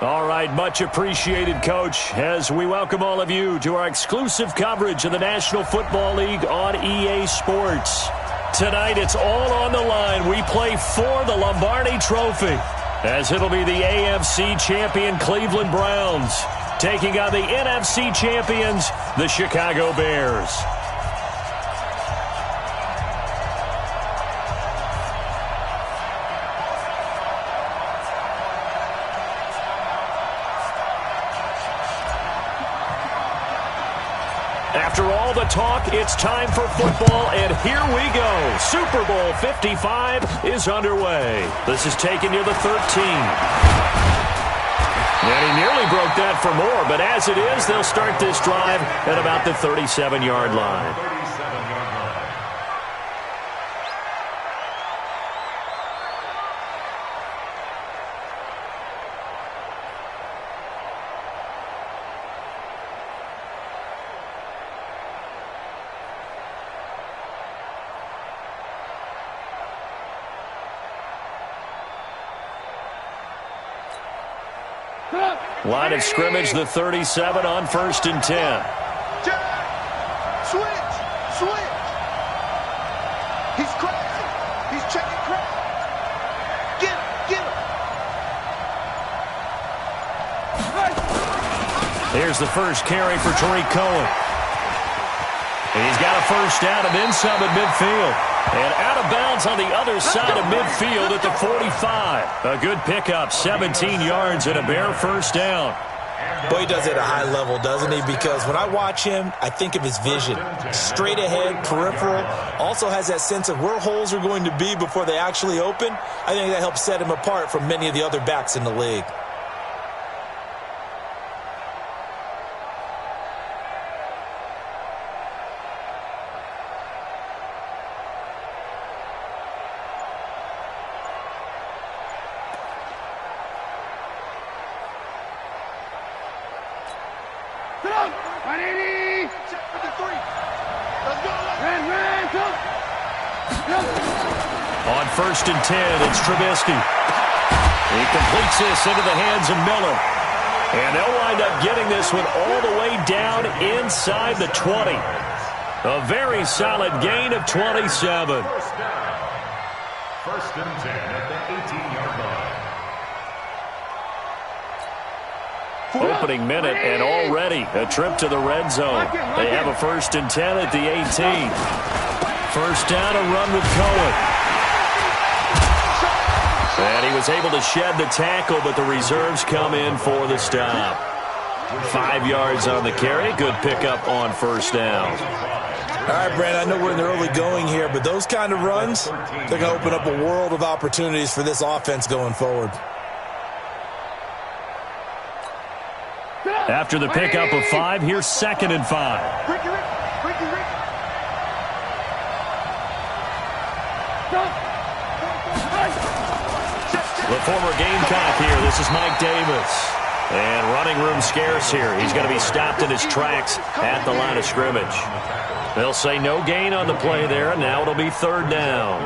All right, much appreciated, Coach, as we welcome all of you to our exclusive coverage of the National Football League on EA Sports. Tonight, it's all on the line. We play for the Lombardi Trophy, as it'll be the AFC champion Cleveland Browns taking on the NFC champions, the Chicago Bears. After all the talk, it's time for football, and here we go. Super Bowl 55 is underway. This is taken near the 13. And he nearly broke that for more, but as it is, they'll start this drive at about the 37-yard line. Line of scrimmage, the 37 on 1st and 10. Switch. He's crazy. He's checking crap. Get him. Here's the first carry for Tariq Cohen. And he's got a first down and then some at midfield. And out of bounds on the other side of midfield at the 45. A good pickup, 17 yards and a Bear first down. Boy, he does it at a high level, doesn't he? Because when I watch him, I think of his vision. Straight ahead, peripheral. Also has that sense of where holes are going to be before they actually open. I think that helps set him apart from many of the other backs in the league. On 1st and 10, it's Trubisky. He completes this into the hands of Miller. And they'll wind up getting this one all the way down inside the 20. A very solid gain of 27. 1st and 10 at the 18-yard line. Opening minute and already a trip to the red zone. They have a 1st and 10 at the 18. First down, a run with Cohen. And he was able to shed the tackle, but the reserves come in for the stop. 5 yards on the carry. Good pickup on first down. All right, Brent, I know we're in the early going here, but those kind of runs, they're going to open up a world of opportunities for this offense going forward. After the pickup of 5, here's 2nd and 5. The former Gamecock here. This is Mike Davis. And running room scarce here. He's going to be stopped in his tracks at the line of scrimmage. They'll say no gain on the play there. Now it'll be 3rd down.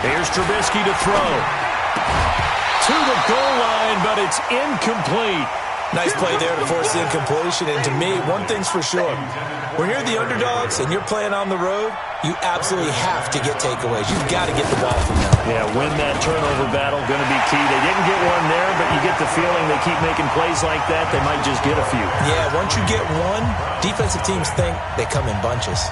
Here's Trubisky to throw. To the goal line, but it's incomplete. Nice play there to force the incompletion. And to me, one thing's for sure. When you're the underdogs and you're playing on the road, you absolutely have to get takeaways. You've got to get the ball from them. Yeah, win that turnover battle, going to be key. They didn't get one there, but you get the feeling they keep making plays like that, they might just get a few. Yeah, once you get one, defensive teams think they come in bunches.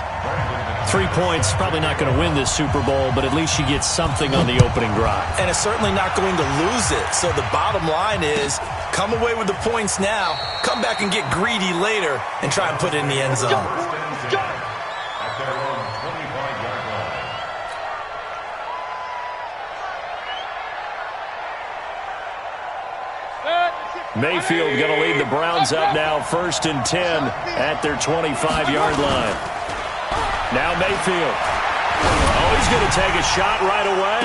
3 points, probably not going to win this Super Bowl, but at least you get something on the opening drive. And it's certainly not going to lose it. So the bottom line is, come away with the points now, come back and get greedy later, and try and put it in the end zone. Mayfield going to lead the Browns up now, 1st and 10 at their 25-yard line. Now Mayfield. Oh, he's going to take a shot right away.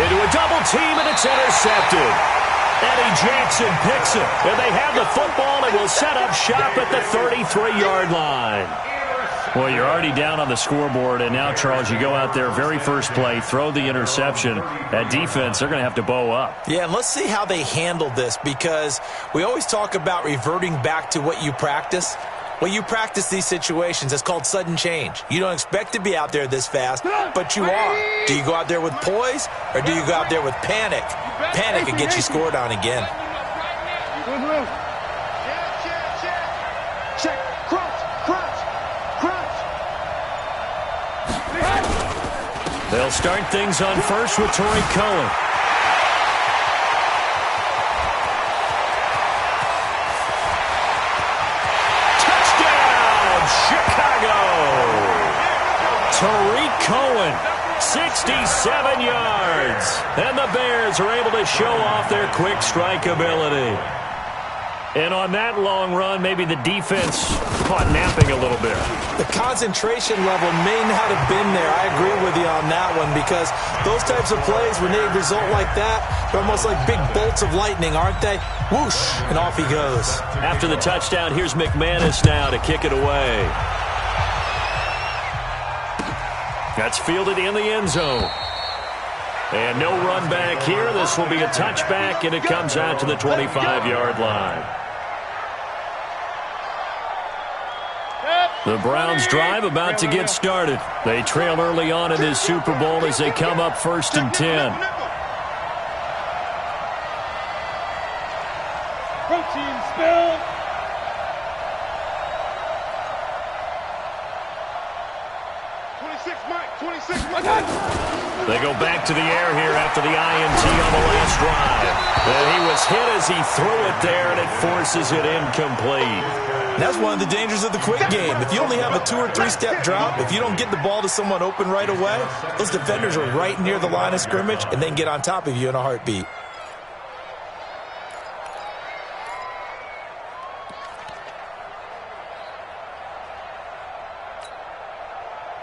Into a double team, and it's intercepted. Eddie Jackson picks it. And they have the football and will set up shop at the 33-yard line. Well, you're already down on the scoreboard, and now, Charles, you go out there, very first play, throw the interception. That defense, they're going to have to bow up. Yeah, and let's see how they handle this, because we always talk about reverting back to what you practice. Well, you practice these situations. It's called sudden change. You don't expect to be out there this fast, but you are. Do you go out there with poise, or do you go out there with panic? Panic can get you scored on again. Check. Crunch. They'll start things on first with Torrey Cohen. Touchdown, Chicago! Torrey Cohen, 67 yards. And the Bears are able to show off their quick strike ability. And on that long run, maybe the defense caught napping a little bit. The concentration level may not have been there. I agree with you on that one, because those types of plays, when they result like that, they're almost like big bolts of lightning, aren't they? Whoosh, and off he goes. After the touchdown, here's McManus now to kick it away. That's fielded in the end zone. And no run back here. This will be a touchback, and it comes out to the 25-yard line. The Browns drive about to get started. They trail early on in this Super Bowl as they come up 1st and 10. Protein spill. They go back to the air here after the INT on the last drive. And he was hit as he threw it there, and it forces it incomplete. That's one of the dangers of the quick game. If you only have a 2- or 3-step drop, if you don't get the ball to someone open right away, those defenders are right near the line of scrimmage, and they can get on top of you in a heartbeat.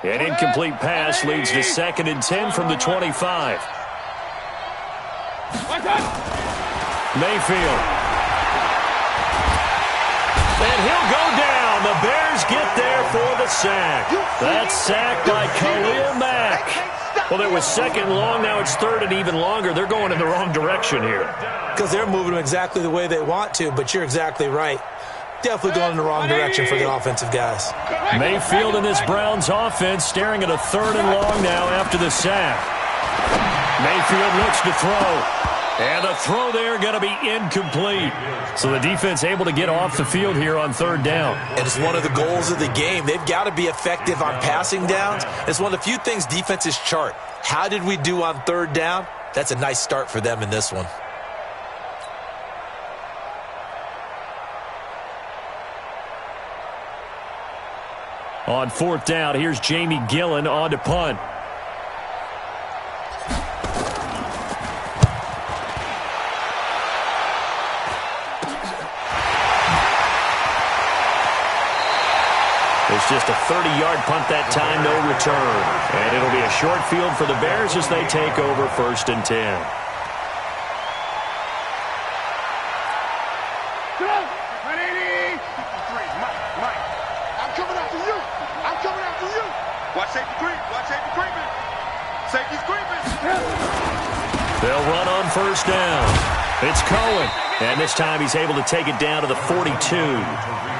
An incomplete pass leads to 2nd and 10 from the 25. Mayfield. And he'll go down. The Bears get there for the sack. That's sacked by Khalil Mack. Well, it was 2nd long. Now it's 3rd and even longer. They're going in the wrong direction here. Because they're moving them exactly the way they want to, but you're exactly right. Definitely going in the wrong direction for the offensive guys. Mayfield in this Browns offense staring at a 3rd and long now after the sack. Mayfield looks to throw. And the throw there going to be incomplete. So the defense able to get off the field here on 3rd down. And it's one of the goals of the game. They've got to be effective on passing downs. It's one of the few things defenses chart. How did we do on 3rd down? That's a nice start for them in this one. On 4th down, here's Jamie Gillen on to punt. It's just a 30-yard punt that time, no return. And it'll be a short field for the Bears as they take over 1st and 10. Watch safety creep. Watch safety creeping. Safety's creeping. They'll run on 1st down. It's Cohen. And this time he's able to take it down to the 42.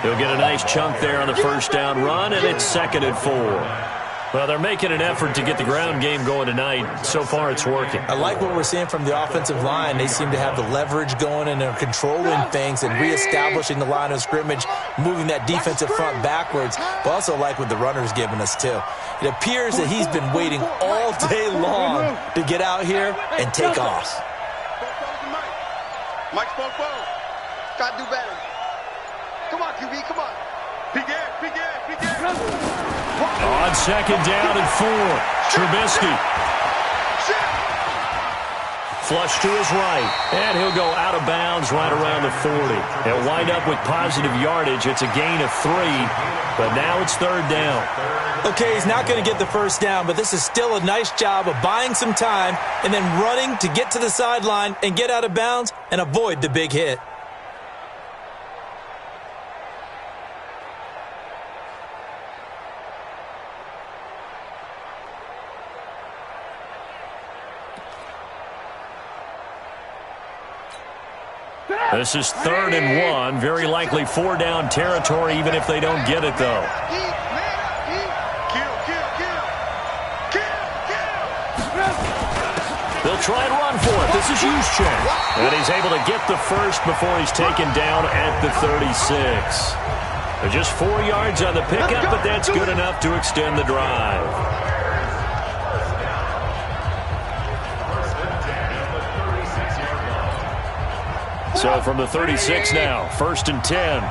He'll get a nice chunk there on the 1st down run, and it's 2nd and 4. Well, they're making an effort to get the ground game going tonight. So far, it's working. I like what we're seeing from the offensive line. They seem to have the leverage going, and they're controlling things and reestablishing the line of scrimmage, moving that defensive front backwards. But also like what the runner's giving us, too. It appears that he's been waiting all day long to get out here and take off. Mike's both. Got to do better. Come on, QB, come on. Peek in. On 2nd down and 4, Trubisky. Flush to his right, and he'll go out of bounds right around the 40. He'll wind up with positive yardage. It's a gain of 3, but now it's third down. Okay, he's not going to get the first down, but this is still a nice job of buying some time and then running to get to the sideline and get out of bounds and avoid the big hit. This is 3rd and 1. Very likely 4-down territory, even if they don't get it, though. They'll try and run for it. This is Juszczyk. And he's able to get the first before he's taken down at the 36. Just 4 yards on the pickup, but that's good enough to extend the drive. So from the 36 now, 1st and 10.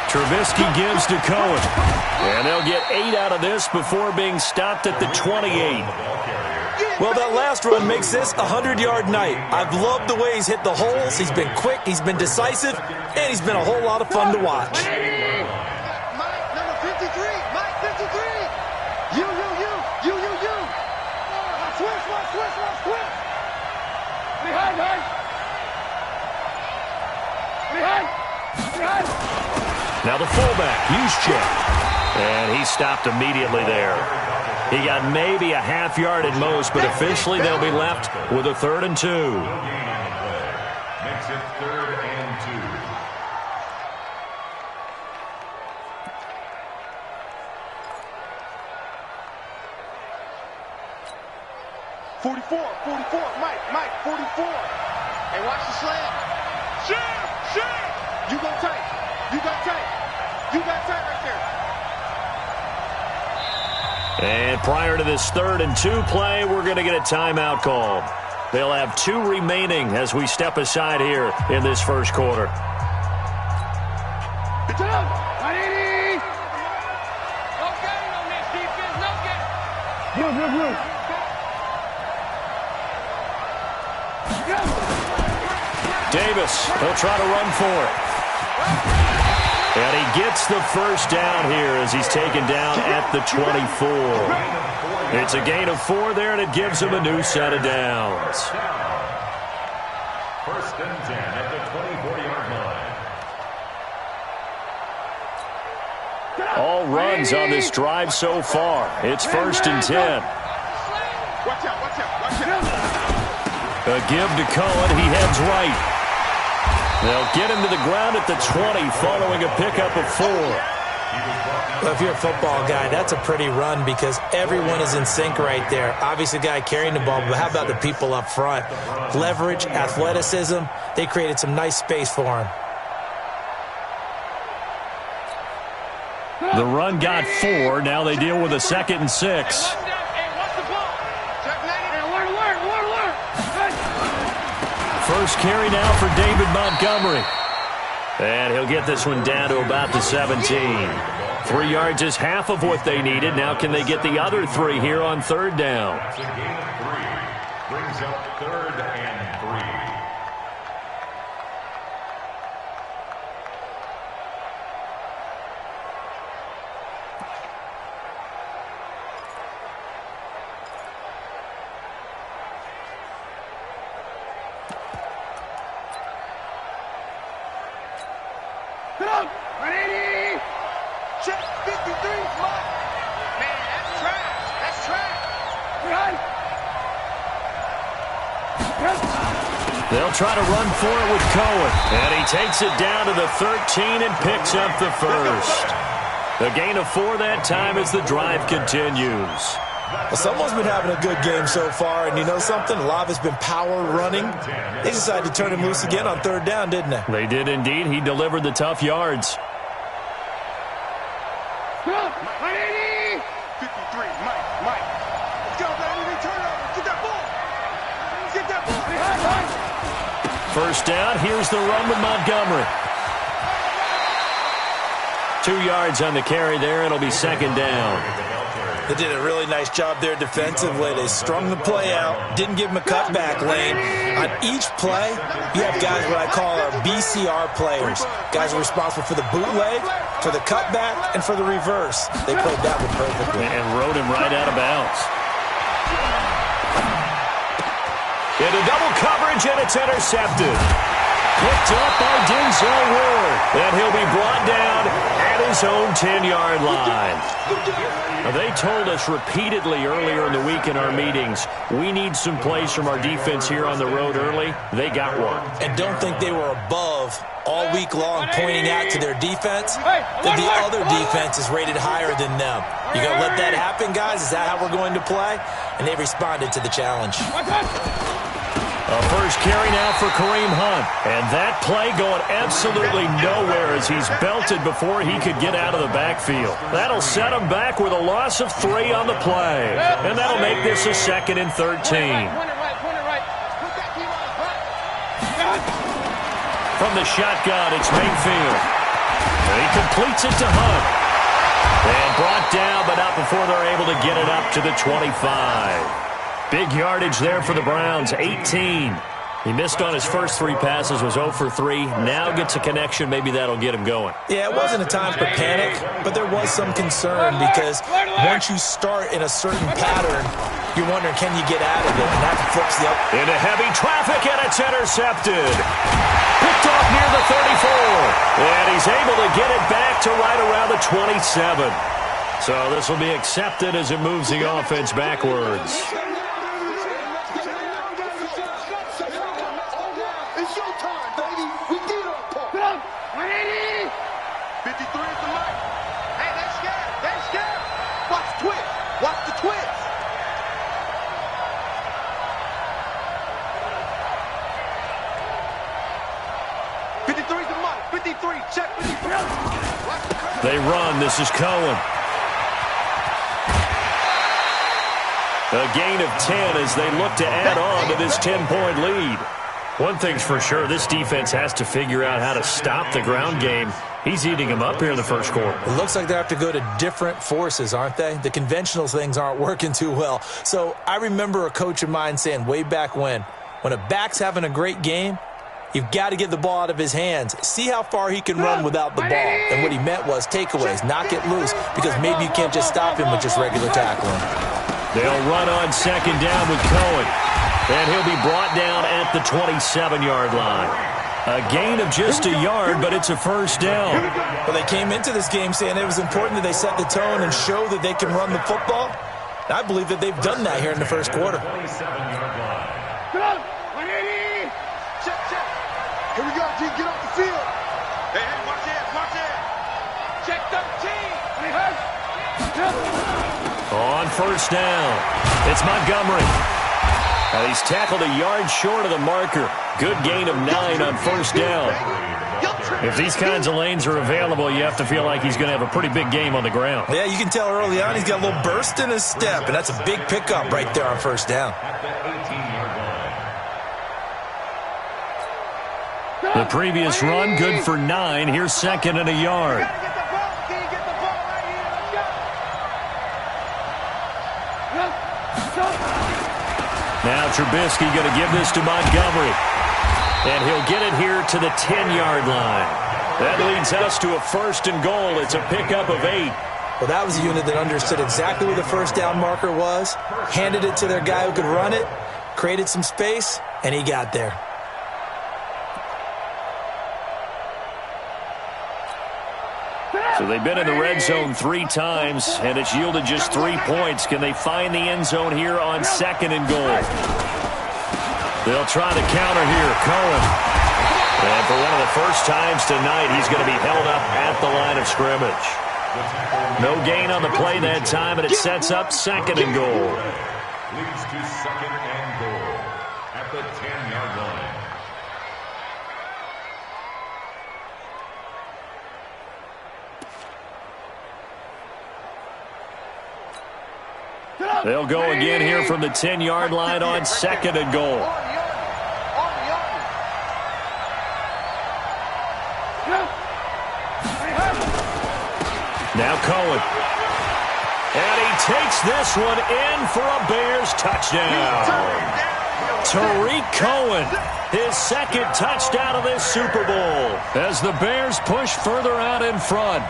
Trubisky gives to Cohen. And they'll get 8 out of this before being stopped at the 28. Well, that last run makes this a 100-yard night. I've loved the way he's hit the holes. He's been quick, he's been decisive, and he's been a whole lot of fun to watch. Now the fullback, Juszczyk. And he stopped immediately there. He got maybe a half yard at most, but officially they'll be left with a 3rd and 2. Makes it 3rd and 2. 44, Mike, 44. Hey, watch the slam. Shit. You got tight right there. And prior to this 3rd and 2 play, we're going to get a timeout called. They'll have 2 remaining as we step aside here in this first quarter. Good job. 180. No game on this defense. No game. Blue. Davis, he'll try to run for it. And he gets the first down here as he's taken down at the 24. It's a gain of 4 there, and it gives him a new set of downs. 1st and 10 at the 24-yard line. All runs on this drive so far. It's 1st and 10. Watch out. A give to Cohen. He heads right. They'll get him to the ground at the 20 following a pickup of 4. Well, if you're a football guy, that's a pretty run because everyone is in sync right there. Obviously, the guy carrying the ball, but how about the people up front? Leverage, athleticism, they created some nice space for him. The run got 4. Now they deal with a 2nd and 6. First carry now for David Montgomery. And he'll get this one down to about the 17. 3 yards is half of what they needed. Now can they get the other 3 here on 3rd down? That's a gain of 3. Brings up 3rd and 3. Get up! 180! Check 53, Mike! Man, that's trash! Run! They'll try to run for it with Cohen. And he takes it down to the 13 and picks up the first. A gain of 4 that time as the drive continues. Well, someone's been having a good game so far, and you know something? A lot of it's been power running. They decided to turn him loose again on 3rd down, didn't they? They did indeed. He delivered the tough yards. 180! 53, Mike. Let's go, baby. Turnover. Get that ball. Get that ball. First down. Here's the run with Montgomery. 2 yards on the carry there. It'll be second down. They did a really nice job there defensively. They strung the play out, didn't give him a cutback lane. On each play, you have guys what I call our BCR players. Guys are responsible for the bootleg, for the cutback, and for the reverse. They played that one perfectly. And rode him right out of bounds. Into double coverage, and it's intercepted. Picked up by Denzel Ward. And he'll be brought down at his own 10-yard line. Now, they told us repeatedly earlier in the week in our meetings, we need some plays from our defense here on the road early. They got one. And don't think they were above all week long pointing out to their defense that the other defense is rated higher than them. You going to let that happen, guys? Is that how we're going to play? And they responded to the challenge. A first carry now for Kareem Hunt. And that play going absolutely nowhere as he's belted before he could get out of the backfield. That'll set him back with a loss of 3 on the play. And that'll make this a 2nd and 13. From the shotgun, it's Mayfield. He completes it to Hunt. And brought down, but not before they're able to get it up to the 25. Big yardage there for the Browns, 18. He missed on his first 3 passes, was 0 for 3. Now gets a connection. Maybe that'll get him going. Yeah, it wasn't a time for panic, but there was some concern because once you start in a certain pattern, you're wondering, can you get out of it? And that flips the up. Into heavy traffic, and it's intercepted. Picked off near the 34. And he's able to get it back to right around the 27. So this will be accepted as it moves the offense backwards. They run. This is Cohen. A gain of 10 as they look to add on to this 10-point lead. One thing's for sure, this defense has to figure out how to stop the ground game. He's eating them up here in the first quarter. It looks like they have to go to different forces, aren't they? The conventional things aren't working too well. So I remember a coach of mine saying way back when a back's having a great game, you've got to get the ball out of his hands. See how far he can run without the ball. And what he meant was takeaways, knock it loose, because maybe you can't just stop him with just regular tackling. They'll run on second down with Cohen. And he'll be brought down at the 27-yard line. A gain of just a yard, but it's a first down. Well, they came into this game saying it was important that they set the tone and show that they can run the football. And I believe that they've done that here in the first quarter. Here we go, G. Get off the field. Hey, watch it, watch it. Check 13. On first down, it's Montgomery. And he's tackled a yard short of the marker. Good gain of 9 on first down. If these kinds of lanes are available, you have to feel like he's going to have a pretty big game on the ground. Yeah, you can tell early on he's got a little burst in his step, and that's a big pickup right there on first down. The previous run, good for 9. Here's 2nd and a yard. Now Trubisky going to give this to Montgomery. And he'll get it here to the 10-yard line. That leads us to a 1st and goal. It's a pickup of 8. Well, that was a unit that understood exactly where the first down marker was, handed it to their guy who could run it, created some space, and he got there. So they've been in the red zone 3 times, and it's yielded just 3 points. Can they find the end zone here on 2nd and goal? They'll try the counter here. Cohen. And for one of the first times tonight, he's going to be held up at the line of scrimmage. No gain on the play that time, and it sets up 2nd and goal. Leads to 2nd and goal at the 10-yard line. They'll go again here from the 10-yard line on 2nd and goal. Now Cohen. And he takes this one in for a Bears touchdown. Tariq Cohen, his second touchdown of this Super Bowl, as the Bears push further out in front.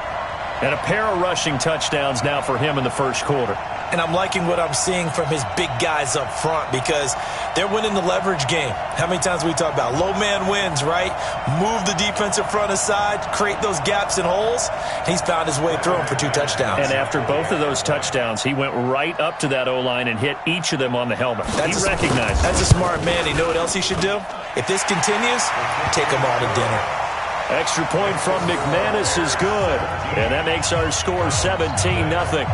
And a pair of rushing touchdowns now for him in the first quarter. And I'm liking what I'm seeing from his big guys up front because they're winning the leverage game. How many times we talk about low man wins, right? Move the defensive front aside, create those gaps and holes. He's found his way through them for 2 touchdowns. And after both of those touchdowns, he went right up to that O-line and hit each of them on the helmet. He recognized it. That's a smart man. You know what else he should do? If this continues, take them all to dinner. Extra point from McManus is good. And that makes our score 17-0.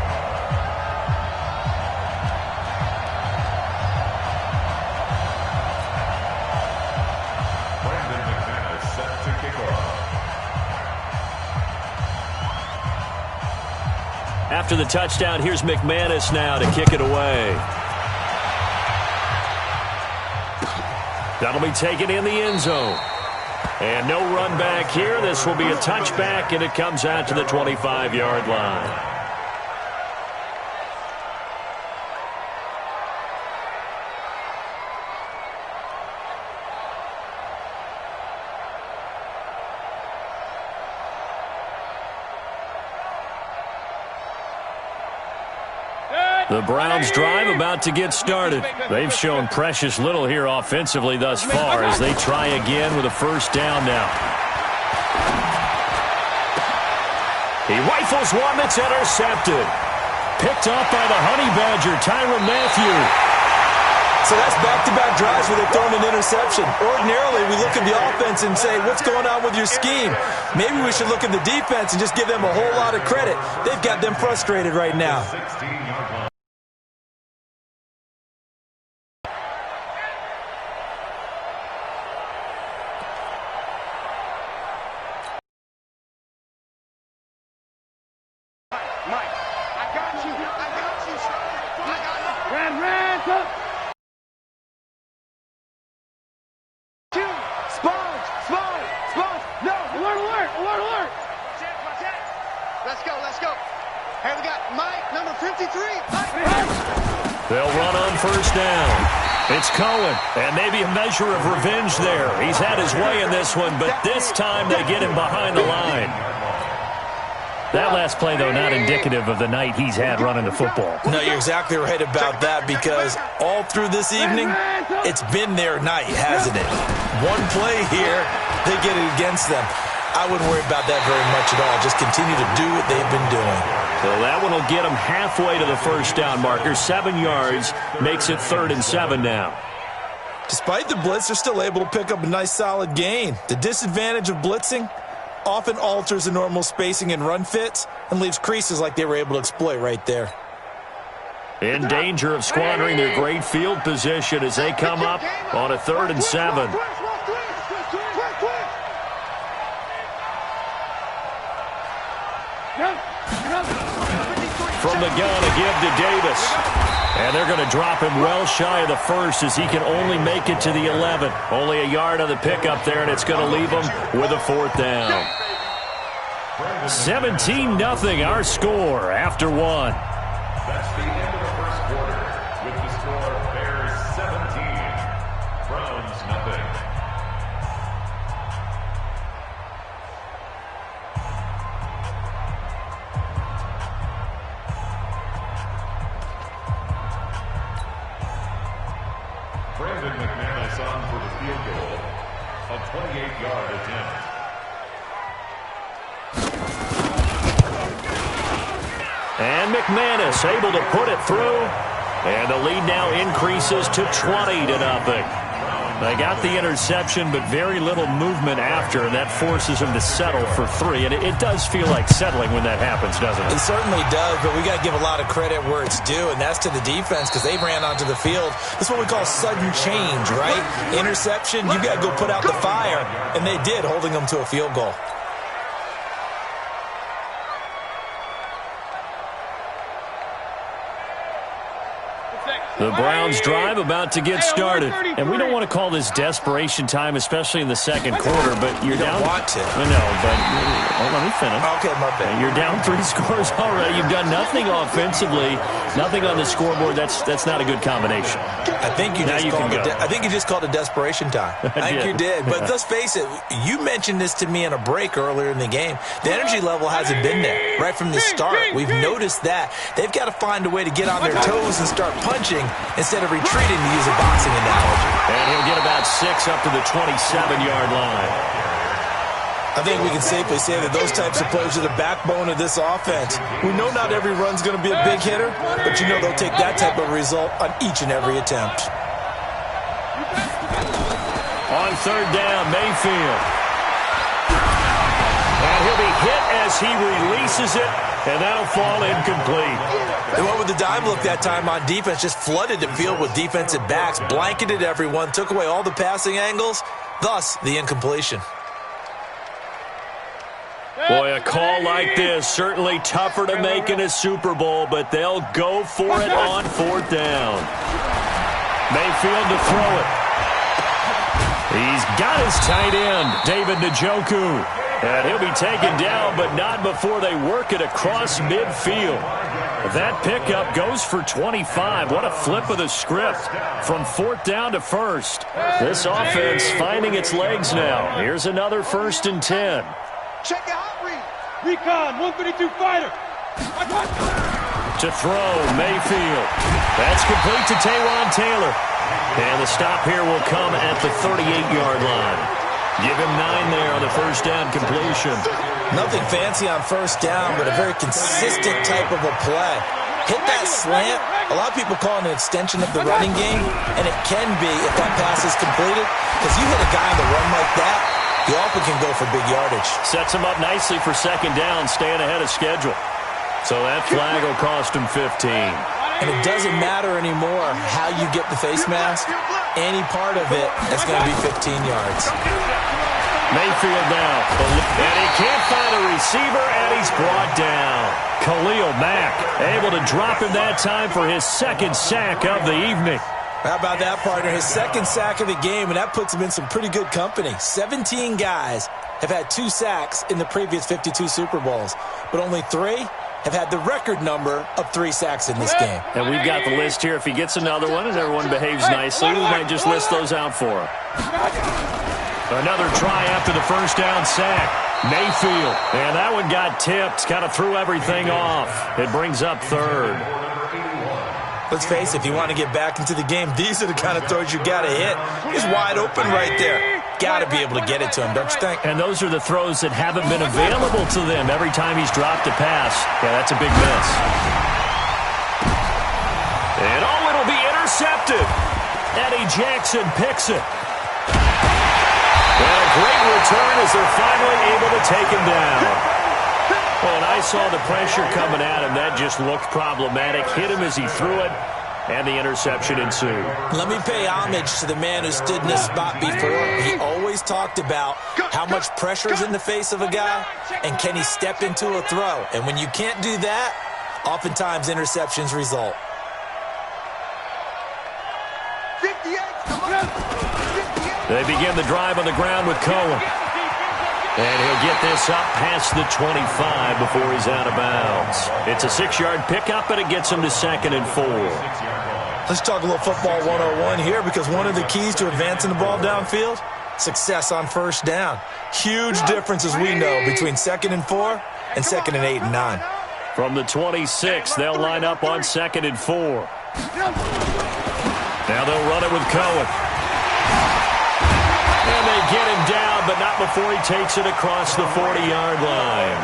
After the touchdown, here's McManus now to kick it away. That'll be taken in the end zone. And no run back here. This will be a touchback, and it comes out to the 25-yard line. The Browns drive about to get started. They've shown precious little here offensively thus far as they try again with a first down now. He rifles one that's intercepted. Picked up by the Honey Badger, Tyrann Mathieu. So that's back-to-back drives where they're throwing an interception. Ordinarily, we look at the offense and say, what's going on with your scheme? Maybe we should look at the defense and just give them a whole lot of credit. They've got them frustrated right now. Let's go. Hey, we got Mike, number 53. They'll run on first down. It's Cohen, and maybe a measure of revenge there. He's had his way in this one, but this time they get him behind the line. That last play, though, not indicative of the night he's had running the football. No, you're exactly right about that because all through this evening, it's been their night, hasn't it? One play here, they get it against them. I wouldn't worry about that very much at all. Just continue to do what they've been doing. So that one will get them halfway to the first down marker. 7 yards makes it 3rd and 7 now. Despite the blitz, they're still able to pick up a nice solid gain. The disadvantage of blitzing often alters the normal spacing and run fits and leaves creases like they were able to exploit right there. In danger of squandering their great field position as they come up on a 3rd and 7. From the gun, a give to Davis. And they're going to drop him well shy of the first as he can only make it to the 11. Only a yard on the pickup there, and it's going to leave him with a 4th down. 17-0 our score after 1. That's the end of the first quarter with the score Bears 17, Browns nothing. Brandon McManus on for the field goal, a 28-yard attempt. And McManus able to put it through. And the lead now increases to 20-0. They got the interception, but very little movement after, and that forces them to settle for 3. And it does feel like settling when that happens, doesn't it? It certainly does, but we got to give a lot of credit where it's due, and that's to the defense because they ran onto the field. That's what we call sudden change, right? Interception, you got to go put out the fire, and they did, holding them to a field goal. The Browns drive about to get started. And we don't want to call this desperation time, especially in the second quarter, but you're down. You don't want to. I know, but let me finish. Okay, my bad. You're down 3 scores already. You've done nothing offensively, nothing on the scoreboard. That's not a good combination. I think you just called it desperation time. I think you did. But let's face it, you mentioned this to me in a break earlier in the game. The energy level hasn't been there right from the start. We've noticed that. They've got to find a way to get on their toes and start punching instead of retreating, to use a boxing analogy. And he'll get about 6 up to the 27-yard line. I think we can safely say that those types of plays are the backbone of this offense. We know not every run's going to be a big hitter, but you know they'll take that type of result on each and every attempt. On third down, Mayfield. And he'll be hit as he releases it, and that'll fall incomplete. They went with the dime look that time on defense, just flooded the field with defensive backs, blanketed everyone, took away all the passing angles, thus the incompletion. Boy, a call like this, certainly tougher to make in a Super Bowl, but they'll go for it on fourth down. Mayfield to throw it. He's got his tight end, David Njoku. And he'll be taken down, but not before they work it across midfield. That pickup goes for 25. What a flip of the script from fourth down to first. This offense finding its legs now. Here's another 1st and 10. Check out read. Recon, 132 fighter. To throw, Mayfield. That's complete to Taywan Taylor. And the stop here will come at the 38-yard line. Give him 9 there on the first down completion. Nothing fancy on first down, but a very consistent type of a play. Hit that slant. A lot of people call it an extension of the running game, and it can be if that pass is completed, because you hit a guy on the run like that, you often can go for big yardage. Sets him up nicely for second down, staying ahead of schedule. So that flag will cost him 15. And it doesn't matter anymore how you get the face mask. Any part of it is going to be 15 yards. Mayfield now. And he can't find a receiver, and he's brought down. Khalil Mack able to drop him that time for his 2nd sack of the evening. How about that, partner? His 2nd sack of the game, and that puts him in some pretty good company. 17 guys have had 2 sacks in the previous 52 Super Bowls, but only 3 have had the record number of 3 sacks in this game. And we've got the list here. If he gets another one and everyone behaves nicely, we might just list those out for him. Another try after the first down sack. Mayfield. And that one got tipped. Kind of threw everything off. It brings up 3rd. Let's face it, if you want to get back into the game, these are the kind of throws you got to hit. He's wide open right there. Got to be able to get it to him, don't you think? And those are the throws that haven't been available to them every time he's dropped a pass. Yeah, that's a big miss. And it'll be intercepted. Eddie Jackson picks it. And a great return as they're finally able to take him down. Well, and I saw the pressure coming at him. That just looked problematic. Hit him as he threw it, and the interception ensued. Let me pay homage to the man who stood in this spot before. He always talked about how much pressure is in the face of a guy, and can he step into a throw. And when you can't do that, oftentimes interceptions result. 58. They begin the drive on the ground with Cohen. And he'll get this up past the 25 before he's out of bounds. It's a 6-yard pickup, and it gets him to 2nd and 4. Let's talk a little football 101 here, because one of the keys to advancing the ball downfield, success on first down. Huge difference, as we know, between 2nd and 4 and 2nd and 8 and 9. From the 26, they'll line up on 2nd and 4. Now they'll run it with Cohen. And they get him down, but not before he takes it across the 40-yard line.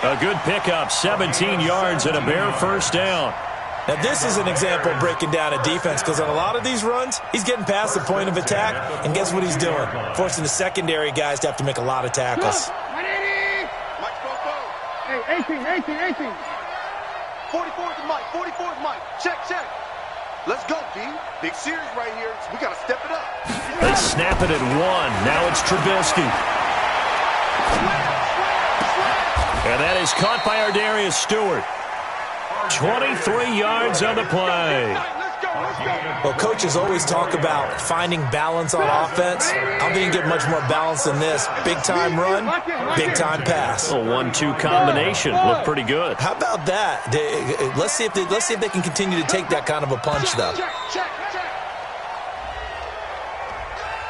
A good pickup, 17 yards and a bare first down. Now, this is an example of breaking down a defense, because on a lot of these runs, he's getting past the point of attack, and guess what he's doing? Forcing the secondary guys to have to make a lot of tackles. Hey, 18. 44 to Mike. 44 to Mike. Check. Let's go, D. Big series right here. We got to step it up. They snap it at 1. Now it's Trubisky. And that is caught by Ardarius Stewart. 23 yards on the play. Well, coaches always talk about finding balance on offense. I don't think you can get much more balance than this. Big-time run, big-time pass. A 1-2 combination. Looked pretty good. How about that? Let's see if they can continue to take that kind of a punch, though.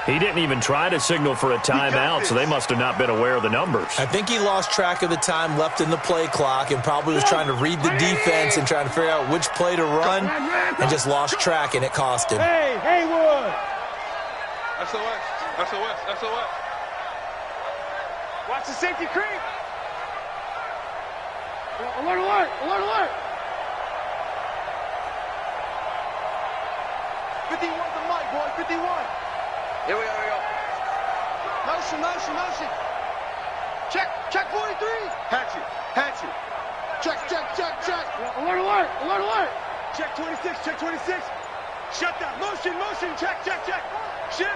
He didn't even try to signal for a timeout, so they must have not been aware of the numbers. I think he lost track of the time left in the play clock and probably was trying to read the defense and trying to figure out which play to run and just lost track, and it cost him. Hey, Haywood! SOS. Watch the safety creep. Alert. 51 the mic, boy, 51. Here we go. Motion. Check 43. Hatchet. Check. Alert. Check 26. Shut down. Motion. Check. Shift.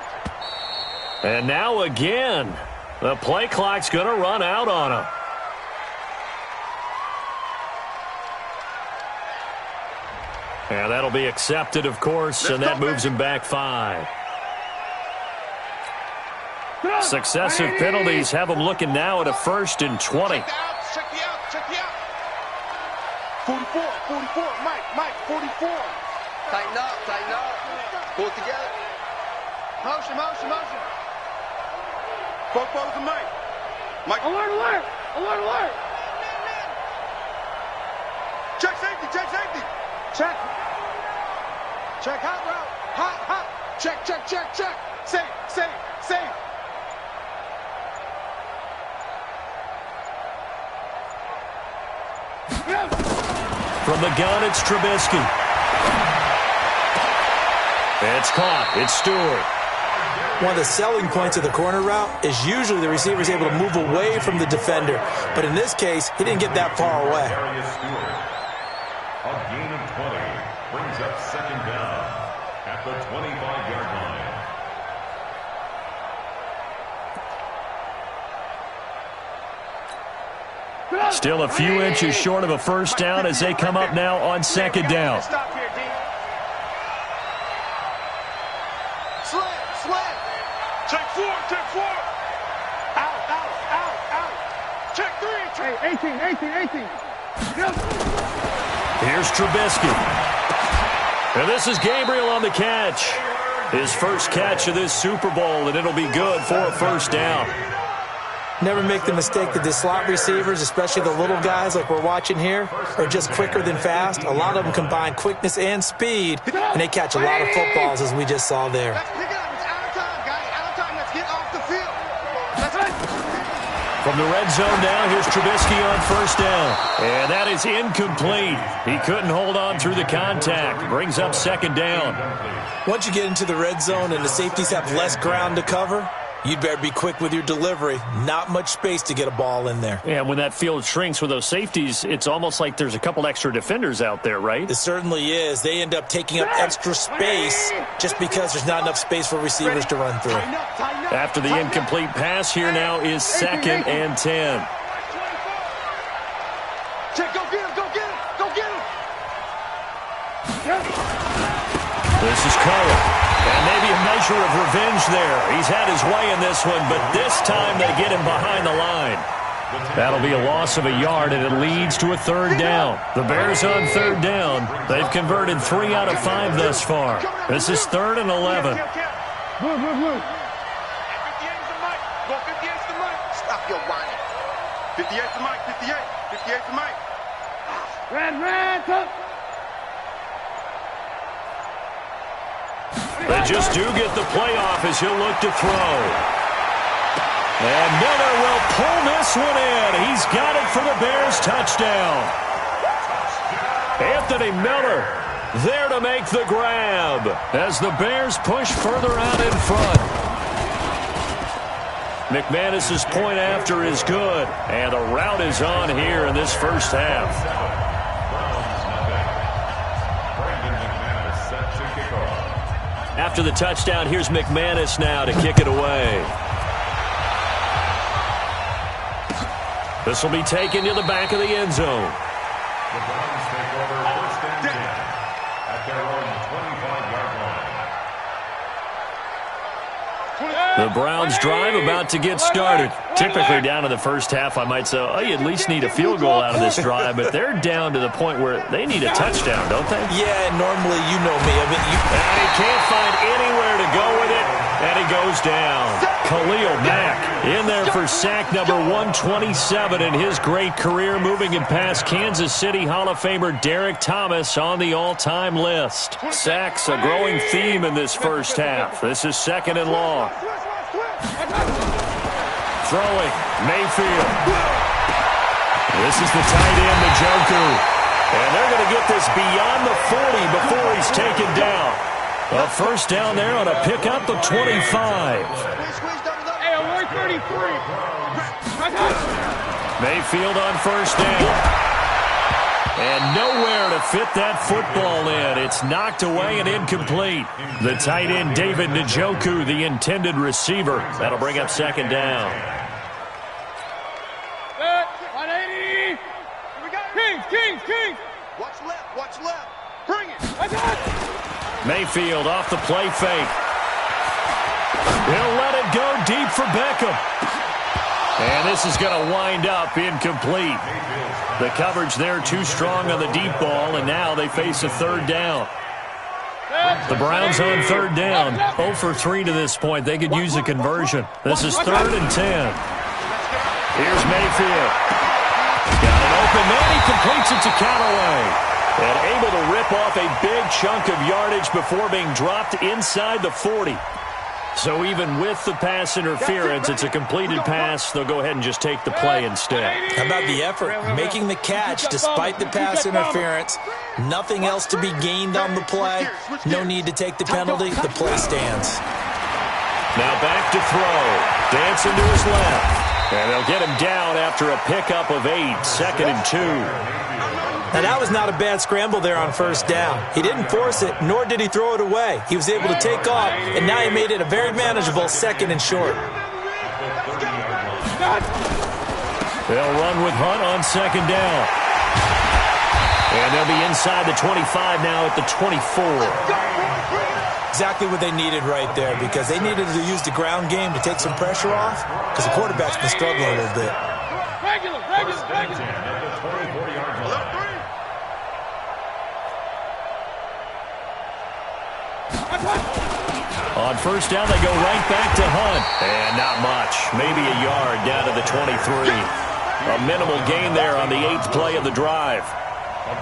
And now again, the play clock's going to run out on him. And that'll be accepted, of course, and that moves him back 5. Successive penalties have him looking now at a 1st and 20. Check the out. 44, Mike, 44. Tighten up. Pull it together. Motion. Both of Mike. Alert. Check safety. Check hot route. Check. Safe. From the gun, it's Trubisky. It's caught. It's Stewart. One of the selling points of the corner route is usually the receiver is able to move away from the defender. But in this case, he didn't get that far away. A gain of 20 brings up 2nd down at the 25-yard line. Still a few inches short of a 1st down as they come up now on 2nd down. Stop here, D. Slam. Check 4. Out. Check 3. Hey, 18. Here's Trubisky. And this is Gabriel on the catch. His first catch of this Super Bowl, and it'll be good for a 1st down. Never make the mistake that the slot receivers, especially the little guys like we're watching here, are just quicker than fast. A lot of them combine quickness and speed, and they catch a lot of footballs, as we just saw there. Let's pick it up. It's out of time, guys. Out of time. Let's get off the field. That's right. From the red zone now, here's Trubisky on 1st down. And that is incomplete. He couldn't hold on through the contact. Brings up 2nd down. Once you get into the red zone and the safeties have less ground to cover, you'd better be quick with your delivery. Not much space to get a ball in there. Yeah, when that field shrinks with those safeties, it's almost like there's a couple extra defenders out there, right? It certainly is. They end up taking up extra space just because there's not enough space for receivers to run through. After the incomplete pass, here now is 2nd and 10. Check, go get him. This is Cole. And maybe a measure of revenge there. He's had his way in this one, but this time they get him behind the line. That'll be a loss of a yard, and it leads to a 3rd down. The Bears on 3rd down. They've converted 3 out of 5 thus far. This is 3rd and 11. Blue. 58's the mic. Go 58's the mic. Stop your whining. 58's the mic. 58's the mic. Red, up. They just do get the playoff as he'll look to throw. And Miller will pull this one in. He's got it for the Bears touchdown. Anthony Miller there to make the grab as the Bears push further out in front. McManus's point after is good, and the route is on here in this 1st half. After the touchdown, here's McManus now to kick it away. This will be taken to the back of the end zone. The Browns take over 1st and 10 at their own 25. The Browns drive about to get started. Typically down in the first half, I might say, oh, you at least need a field goal out of this drive, but they're down to the point where they need a touchdown, don't they? Yeah, normally, you know me. And he can't find anywhere to go with it, and he goes down. Khalil Mack in there for sack number 127 in his great career, moving it past Kansas City Hall of Famer Derek Thomas on the all-time list. Sacks a growing theme in this first half. This is 2nd and long. Throwing, Mayfield. This is the tight end, Njoku. And they're going to get this beyond the 40 before he's taken down. A first down there on a pickup of 25. Hey, I'm 133. Mayfield on first down. And nowhere to fit that football in. It's knocked away and incomplete. The tight end, David Njoku, the intended receiver. That'll bring up 2nd down. 180. Kings. Watch left. Bring it. Mayfield off the play fake. He'll let it go deep for Beckham. And this is going to wind up incomplete. The coverage there too strong on the deep ball, and now they face a 3rd down. The Browns on 3rd down. 0 for 3 to this point. They could use a conversion. This is 3rd and 10. Here's Mayfield. Got it open. Then he completes it to Callaway. And able to rip off a big chunk of yardage before being dropped inside the 40. So even with the pass interference, it's a completed pass. They'll go ahead and just take the play instead. How about the effort? Making the catch despite the pass interference. Nothing else to be gained on the play. No need to take the penalty. The play stands. Now back to throw. Dancing to his left. And they'll get him down after a pickup of 8. 2nd and 2. Now, that was not a bad scramble there on first down. He didn't force it, nor did he throw it away. He was able to take off, and now he made it a very manageable 2nd and short. They'll run with Hunt on 2nd down. And they'll be inside the 25 now at the 24. Exactly what they needed right there, because they needed to use the ground game to take some pressure off, because the quarterback's been struggling a little bit. Regular. On first down, they go right back to Hunt. And not much. Maybe a yard down to the 23. A minimal gain there on the 8th play of the drive.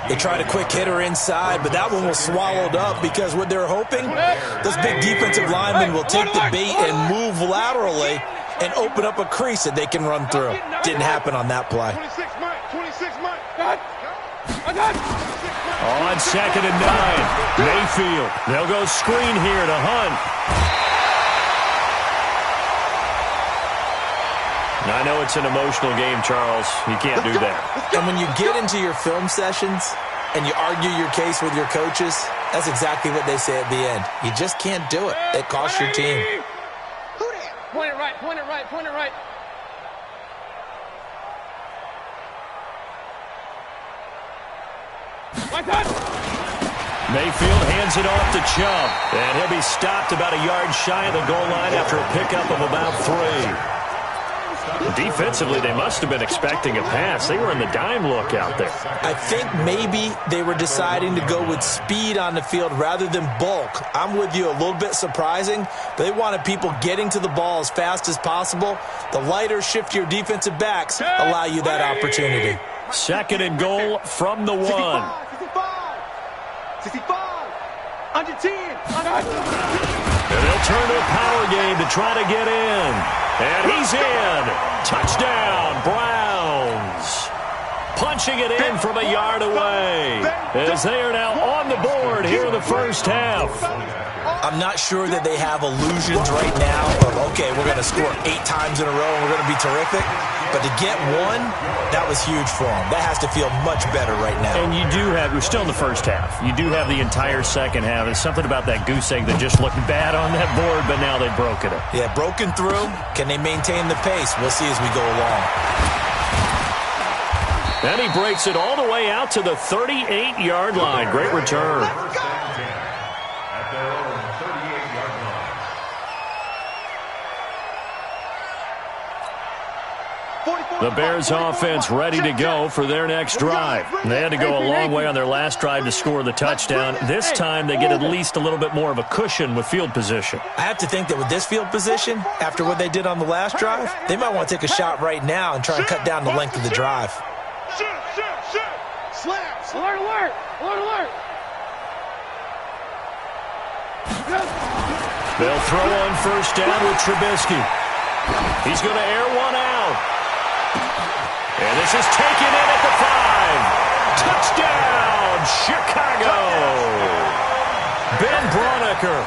They tried a quick hitter inside, but that one was swallowed up because what they're hoping, those big defensive linemen will take the bait and move laterally and open up a crease that they can run through. Didn't happen on that play. 26 Mike. On 2nd and 9, Mayfield. They'll go screen here to Hunt. I know it's an emotional game, Charles. You can't do that. And when you get into your film sessions and you argue your case with your coaches, that's exactly what they say at the end. You just can't do it. It costs your team. Point it right. Mayfield hands it off to Chubb. And he'll be stopped about a yard shy of the goal line after a pickup of about 3. Defensively, they must have been expecting a pass. They were in the dime look out there. I think maybe they were deciding to go with speed on the field rather than bulk. I'm with you, a little bit surprising, but they wanted people getting to the ball as fast as possible. The lighter, shiftier defensive backs allow you that opportunity. 2nd and goal from the 1. 65. Under 10. And they'll turn to a power game to try to get in. And he's in. Touchdown, Browns. Punching it in from a yard away. As they are now on the board here in the first half. I'm not sure that they have illusions right now of, okay, we're going to score 8 times in a row and we're going to be terrific. But to get one, that was huge for them. That has to feel much better right now. And you do have, we're still in the first half. You do have the entire second half. There's something about that goose egg that just looked bad on that board, but now they've broken it. Yeah, broken through. Can they maintain the pace? We'll see as we go along. Then he breaks it all the way out to the 38-yard line. Great return. The Bears offense ready to go for their next drive. They had to go a long way on their last drive to score the touchdown. This time they get at least a little bit more of a cushion with field position. I have to think that with this field position, after what they did on the last drive, they might want to take a shot right now and try and cut down the length of the drive. Slap. Alert, alert. Alert, alert. They'll throw on first down with Trubisky. He's going to air one out. And this is taken in at the 5. Touchdown, Chicago. Ben Braunecker,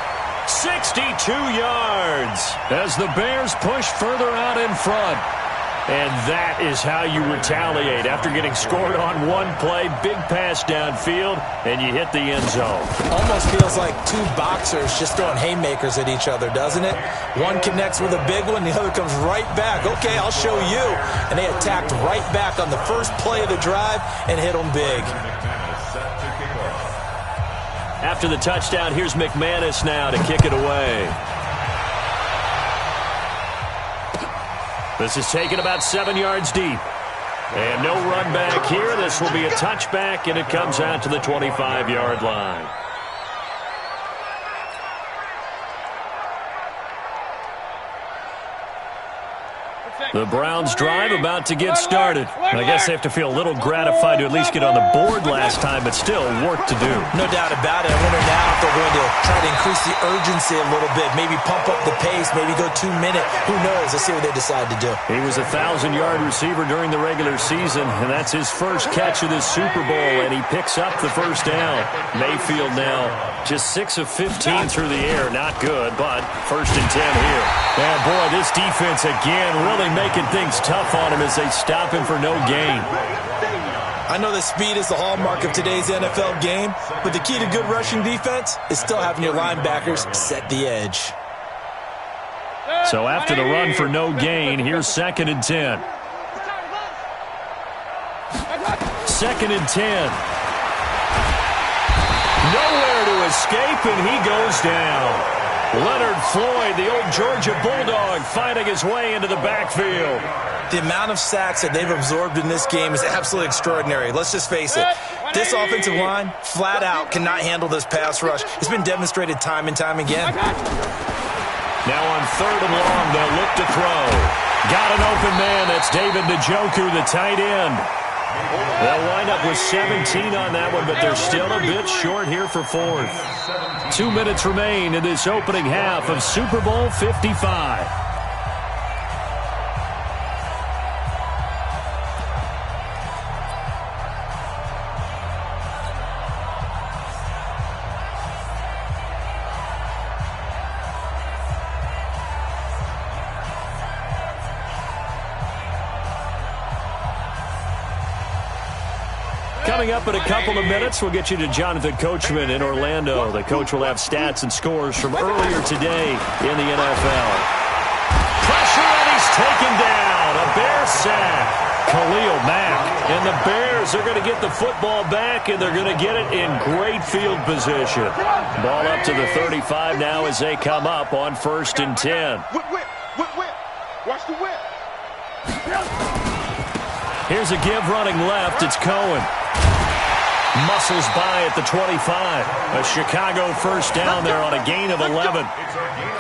62 yards as the Bears push further out in front. And that is how you retaliate after getting scored on one play, big pass downfield, and you hit the end zone. Almost feels like two boxers just throwing haymakers at each other, doesn't it? One connects with a big one, the other comes right back. Okay, I'll show you. And they attacked right back on the first play of the drive and hit them big. After the touchdown, here's McManus now to kick it away. This is taken about 7 yards deep. And no run back here. This will be a touchback, and it comes out to the 25-yard line. The Browns drive about to get started. I guess they have to feel a little gratified to at least get on the board last time, but still work to do. No doubt about it. I wonder now if they're going to try to increase the urgency a little bit, maybe pump up the pace, maybe go 2 minute. Who knows? Let's see what they decide to do. He was a 1,000-yard receiver during the regular season, and that's his first catch of this Super Bowl, and he picks up the first down. Mayfield now just 6 of 15 through the air. Not good, but 1st and 10 here. And boy, this defense again really making things tough on him as they stop him for no gain. I know that speed is the hallmark of today's NFL game, but the key to good rushing defense is still having your linebackers set the edge. So after the run for no gain, here's 2nd and 10. 2nd and 10. Nowhere to escape, and he goes down. Leonard Floyd, the old Georgia Bulldog, fighting his way into the backfield. The amount of sacks that they've absorbed in this game is absolutely extraordinary. Let's just face it. This offensive line, flat out, cannot handle this pass rush. It's been demonstrated time and time again. Now on 3rd and long, they'll look to throw. Got an open man. That's David Njoku, the tight end. They'll wind up with 17 on that one, but they're still a bit short here for 4th. 2 minutes remain in this opening half of Super Bowl 55. Coming up in a couple of minutes, we'll get you to Jonathan Coachman in Orlando. The coach will have stats and scores from earlier today in the NFL. Pressure, and he's taken down. A Bear sack. Khalil Mack. And the Bears are going to get the football back, and they're going to get it in great field position. Ball up to the 35 now as they come up on 1st and 10. Whip. Watch the whip. Here's a give running left. It's Cohen. Muscles by at the 25. A Chicago first down there on a gain of 11.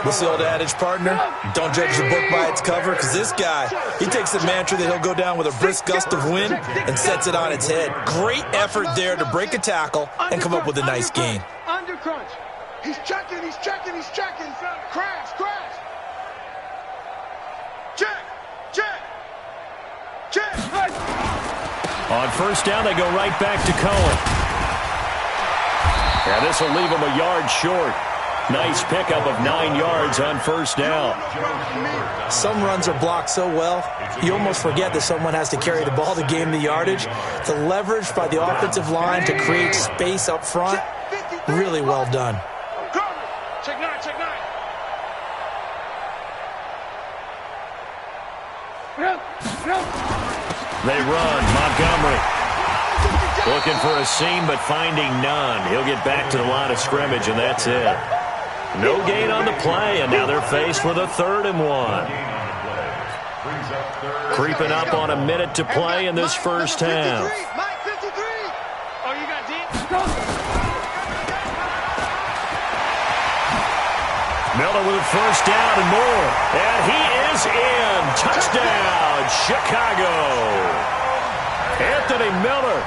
What's the old adage, partner? Don't judge the book by its cover, because this guy, he takes a mantra that he'll go down with a brisk gust of wind and sets it on its head. Great effort there to break a tackle and come up with a nice gain. Under crunch. He's checking. Crash. Check. On first down, they go right back to Cohen. And this will leave him a yard short. Nice pickup of 9 yards on first down. Some runs are blocked so well, you almost forget that someone has to carry the ball to gain the yardage. The leverage by the offensive line to create space up front, really well done. Check nine. They run. Montgomery looking for a seam, but finding none. He'll get back to the line of scrimmage, and that's it. No gain on the play, and now they're faced with a 3rd and 1. Creeping up on a minute to play in this first half. Oh, you got deep? Miller with a first down and more. And he is in. Touchdown, Chicago. Anthony Miller,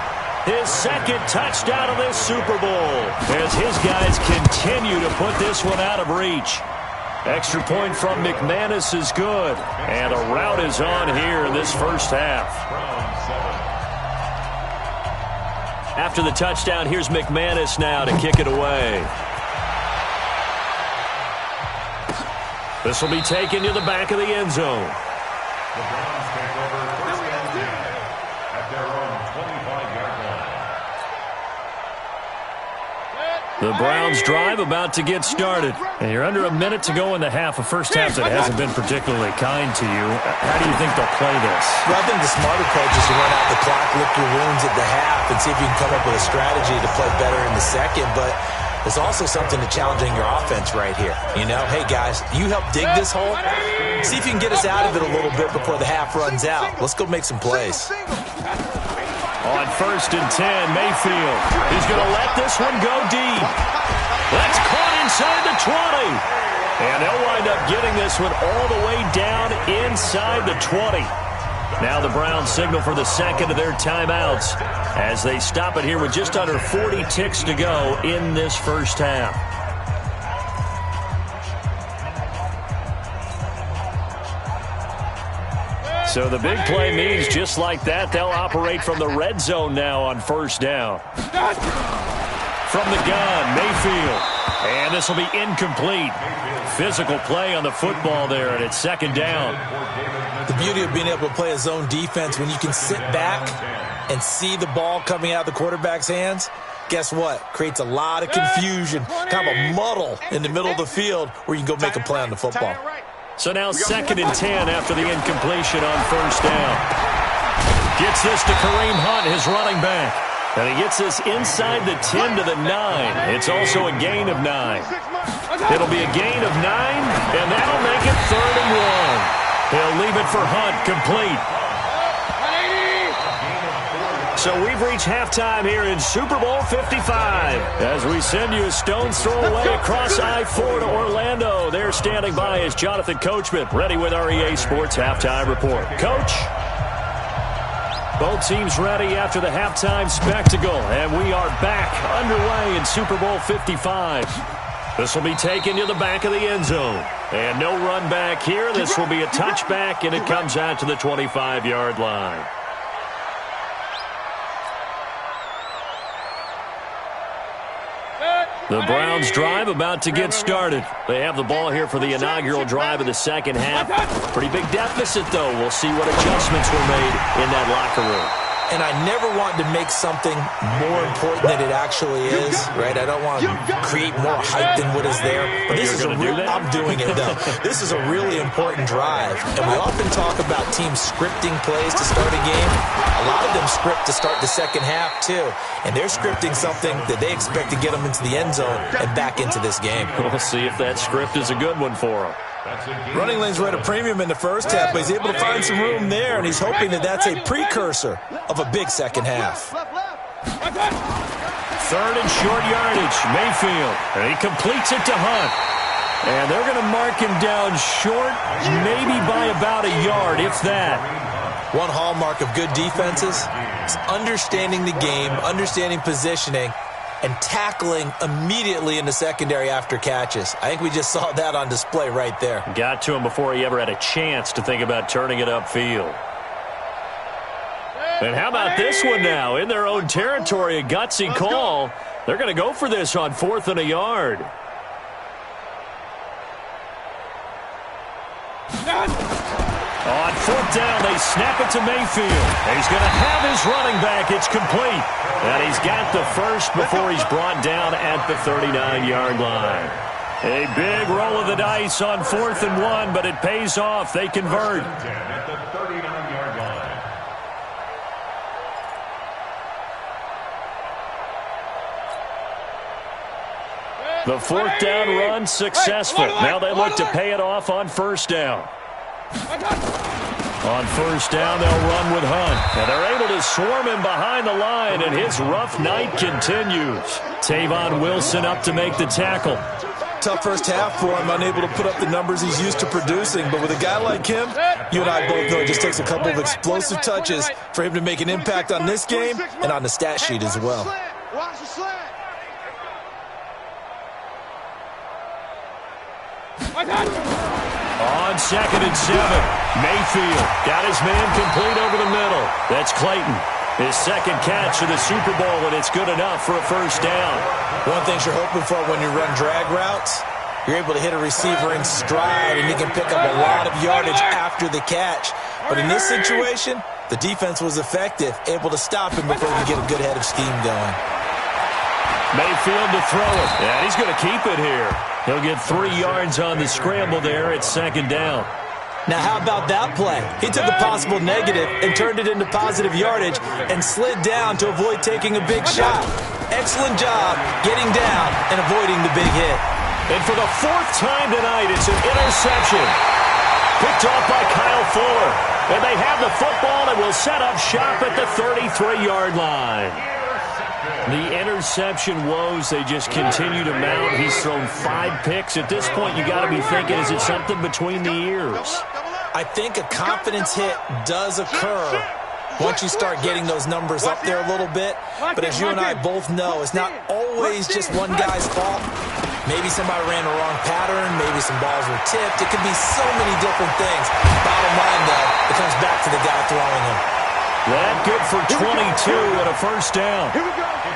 his second touchdown of this Super Bowl, as his guys continue to put this one out of reach. Extra point from McManus is good. And a rout is on here in this first half. After the touchdown, here's McManus now to kick it away. This will be taken to the back of the end zone. The Browns take over first and 10 at their own 25-yard line. The Browns drive about to get started. And you're under a minute to go in the half. A first half that hasn't been particularly kind to you. How do you think they'll play this? Well, I think the smart approach is to run out the clock, lick your wounds at the half, and see if you can come up with a strategy to play better in the second. But there's also something to challenging your offense right here. You know, hey, guys, you help dig this hole. See if you can get us out of it a little bit before the half runs out. Let's go make some plays. On first and 10, Mayfield. He's going to let this one go deep. That's caught inside the 20. And they'll wind up getting this one all the way down inside the 20. Now the Browns signal for the second of their timeouts as they stop it here with just under 40 ticks to go in this first half. So the big play means just like that, they'll operate from the red zone now on first down. From the gun, Mayfield. And this will be incomplete. Physical play on the football there, and it's second down. The beauty of being able to play a zone defense when you can sit back and see the ball coming out of the quarterback's hands, guess what? Creates a lot of confusion, kind of a muddle in the middle of the field where you can go make a play on the football. So now second and 10 after the incompletion on first down. Gets this to Kareem Hunt, his running back. And he gets this inside the 10 to the 9. It's also a gain of 9. It'll be a gain of 9, and that'll make it 3rd and 1. He'll leave it for Hunt, complete. So we've reached halftime here in Super Bowl 55. As we send you a stone's throw away across I-4 to Orlando. There standing by is Jonathan Coachman, ready with our EA Sports Halftime Report. Coach? Both teams ready after the halftime spectacle, and we are back underway in Super Bowl 55. This will be taken to the back of the end zone. And no run back here. This will be a touchback, and it comes out to the 25-yard line. The Browns drive about to get started. They have the ball here for the inaugural drive of the second half. Pretty big deficit, though. We'll see what adjustments were made in that locker room. And I never want to make something more important than it actually is, right? I don't want to create more hype than what is there. But this is a real, I'm doing it, though. This is a really important drive. And we often talk about teams scripting plays to start a game. A lot of them script to start the second half, too. And they're scripting something that they expect to get them into the end zone and back into this game. We'll see if that script is a good one for them. Running lanes were at a premium in the first half, but he's able to find some room there, and he's hoping that that's a precursor of a big second half. 3rd and short yardage, Mayfield. And he completes it to Hunt. And they're going to mark him down short, maybe by about a yard, if that. One hallmark of good defenses is understanding the game, understanding positioning, and tackling immediately in the secondary after catches. I think we just saw that on display right there. Got to him before he ever had a chance to think about turning it upfield. And how about this one now? In their own territory, a gutsy call. They're going to go for this on 4th and a yard. On 4th down, they snap it to Mayfield. He's going to have his running back. It's complete. And he's got the first before he's brought down at the 39-yard line. A big roll of the dice on 4th and 1, but it pays off. They convert. At the 39-yard line. The 4th down run successful. Now they look to pay it off on 1st down. On first down, they'll run with Hunt. And they're able to swarm him behind the line, and his rough night continues. Tavon Wilson up to make the tackle. Tough first half for him, unable to put up the numbers he's used to producing. But with a guy like him, you and I both know it just takes a couple of explosive touches for him to make an impact on this game and on the stat sheet as well. Watch the slant. On 2nd and 7, Mayfield got his man complete over the middle. That's Clayton. His second catch of the Super Bowl, and it's good enough for a first down. One thing you're hoping for when you run drag routes, you're able to hit a receiver in stride, and you can pick up a lot of yardage after the catch. But in this situation, the defense was effective, able to stop him before you get a good head of steam going. Mayfield to throw it, and he's going to keep it here. He'll get 3 yards on the scramble there at 2nd down. Now, how about that play? He took a possible negative and turned it into positive yardage and slid down to avoid taking a big shot. Excellent job getting down and avoiding the big hit. And for the 4th time tonight, it's an interception. Picked off by Kyle Fuller. And they have the football and will set up shop at the 33-yard line. The interception woes, they just continue to mount. He's thrown 5 picks. At this point, you got to be thinking, is it something between the ears? I think a confidence hit does occur once you start getting those numbers up there a little bit. But as you and I both know, it's not always just one guy's fault. Maybe somebody ran the wrong pattern. Maybe some balls were tipped. It could be so many different things. Bottom line, though, it comes back to the guy throwing them. That good for 22 and a first down.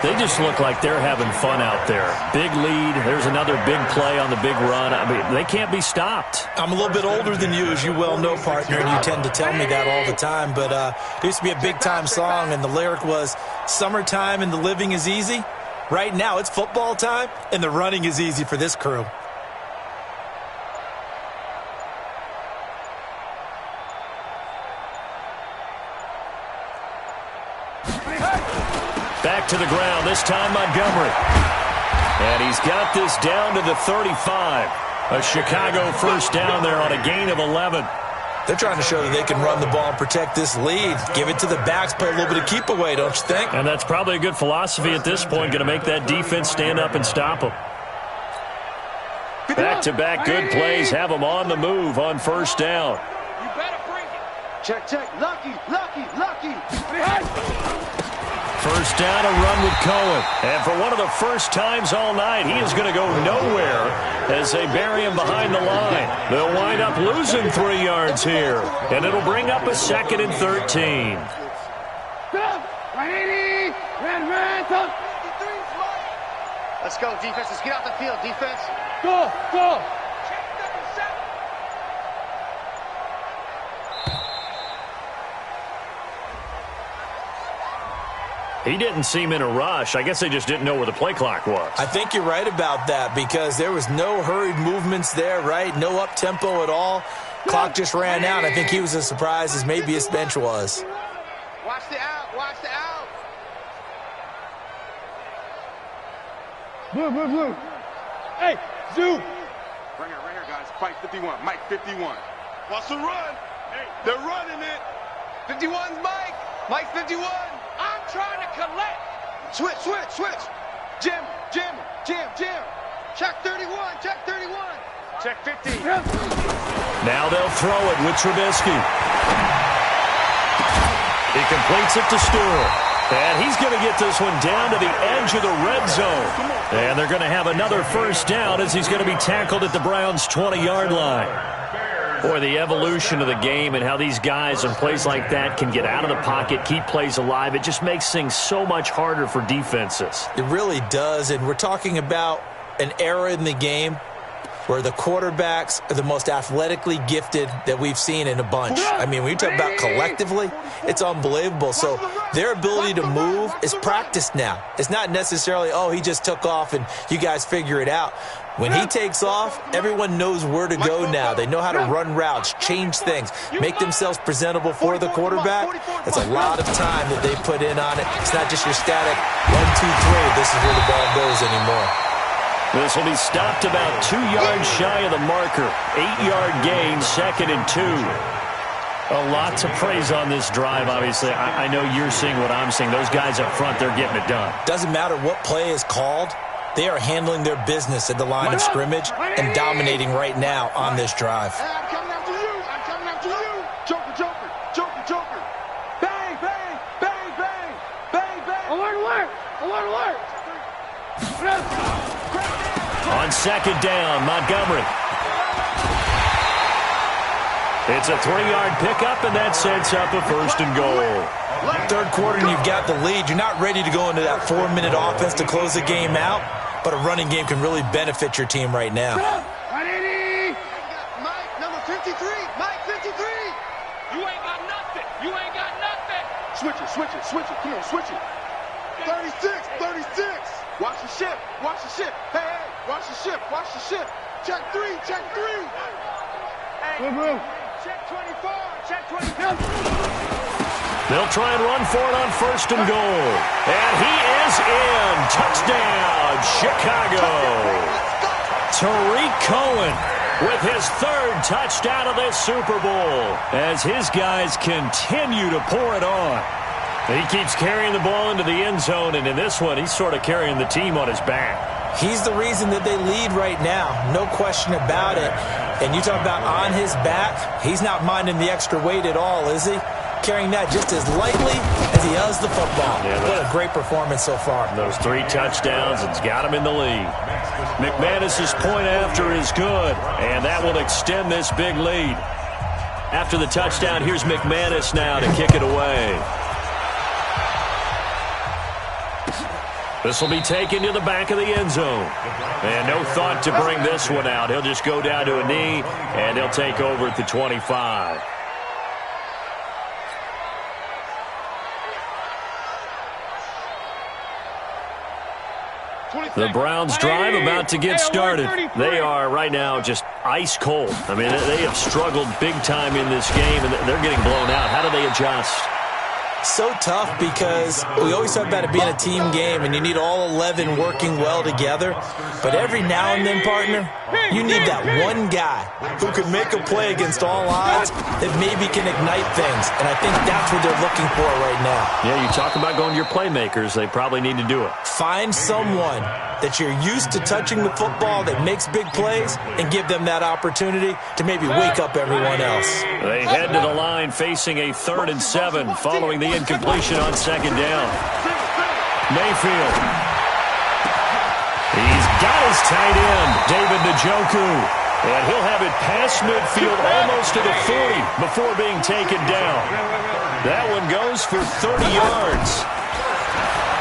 They just look like they're having fun out there. Big lead. There's another big play on the big run. I mean, they can't be stopped. I'm a little bit older than you, as you well know, partner, and you tend to tell me that all the time. But it used to be a big-time song, and the lyric was, "Summertime and the living is easy." Right now, it's football time, and the running is easy for this crew. Back to the ground, this time Montgomery. And he's got this down to the 35. A Chicago first down there on a gain of 11. They're trying to show that they can run the ball and protect this lead. Give it to the backs, play a little bit of keep away, don't you think? And that's probably a good philosophy at this point, going to make that defense stand up and stop them. Back-to-back good plays have them on the move on first down. You better bring it. Check, check. Lucky. First down, a run with Cohen. And for one of the first times all night, he is going to go nowhere as they bury him behind the line. They'll wind up losing 3 yards here. And it'll bring up a 2nd and 13. Let's go, defense. Let's get out the field, defense. Go. He didn't seem in a rush. I guess they just didn't know where the play clock was. I think you're right about that because there was no hurried movements there, right? No up-tempo at all. Clock just ran out. I think he was as surprised as maybe his bench was. Watch the out. Blue. Hey, Zoo. Right here, guys. Mike 51. Mike 51. Watch the run. Hey, they're running it. 51's Mike. Mike 51. I'm trying to collect. Switch. Jim. Check 31. Check 50. Now they'll throw it with Trubisky. He completes it to Stewart. And he's going to get this one down to the edge of the red zone. And they're going to have another first down as he's going to be tackled at the Browns' 20-yard line. Boy, the evolution of the game and how these guys in plays like that can get out of the pocket, keep plays alive, it just makes things so much harder for defenses. It really does, and we're talking about an era in the game where the quarterbacks are the most athletically gifted that we've seen in a bunch. I mean, when you talk about collectively, it's unbelievable. So their ability to move is practiced now. It's not necessarily, oh, he just took off and you guys figure it out. When he takes off, everyone knows where to go now. They know how to run routes, change things, make themselves presentable for the quarterback. It's a lot of time that they put in on it. It's not just your static 1, 2, 3. This is where the ball goes anymore. This will be stopped about 2 yards shy of the marker. 8-yard gain, 2nd and 2. A lot to praise on this drive, obviously. I know you're seeing what I'm seeing. Those guys up front, they're getting it done. Doesn't matter what play is called. They are handling their business at the line of scrimmage and dominating right now on this drive. Hey, I'm coming after you. I'm coming after you. Joker, joker, joker, joker. Bang, bang, bang, bang, bang, bang. Alert, alert, alert, alert. On second down, Montgomery. It's a 3-yard pickup, and that sets up a 1st and goal. Third quarter, and you've got the lead. You're not ready to go into that 4-minute offense to close the game out, but a running game can really benefit your team right now. Mike, number 53. Mike, 53. You ain't got nothing. You ain't got nothing. Switch it, switch it, switch it. Come on, switch it. 36, 36. Watch the ship, watch the ship. Hey, hey, watch the ship, watch the ship. Check 3, check 3. Hey, check 24, check 24. They'll try and run for it on 1st and goal. And he is in. Touchdown, Chicago. Tariq Cohen with his 3rd touchdown of this Super Bowl as his guys continue to pour it on. He keeps carrying the ball into the end zone, and in this one, he's sort of carrying the team on his back. He's the reason that they lead right now, no question about it. And you talk about on his back, he's not minding the extra weight at all, is he? Carrying that just as lightly as he does the football. Yeah, what a great performance so far. Those 3 touchdowns, it's got him in the lead. McManus's point after is good, and that will extend this big lead. After the touchdown, here's McManus now to kick it away. This will be taken to the back of the end zone. And no thought to bring this one out. He'll just go down to a knee, and he'll take over at the 25. The Browns drive about to get started. They are right now just ice cold. I mean, they have struggled big time in this game, and they're getting blown out. How do they adjust? So tough because we always talk about it being a team game and you need all 11 working well together. But every now and then, partner, you need that one guy who can make a play against all odds that maybe can ignite things. And I think that's what they're looking for right now. Yeah, you talk about going to your playmakers. They probably need to do it. Find someone that you're used to touching the football that makes big plays and give them that opportunity to maybe wake up everyone else. They head to the line facing a 3rd and 7 following the incompletion on 2nd down. Mayfield. He's got his tight end, David Njoku. And he'll have it past midfield almost to the 40 before being taken down. That one goes for 30 yards.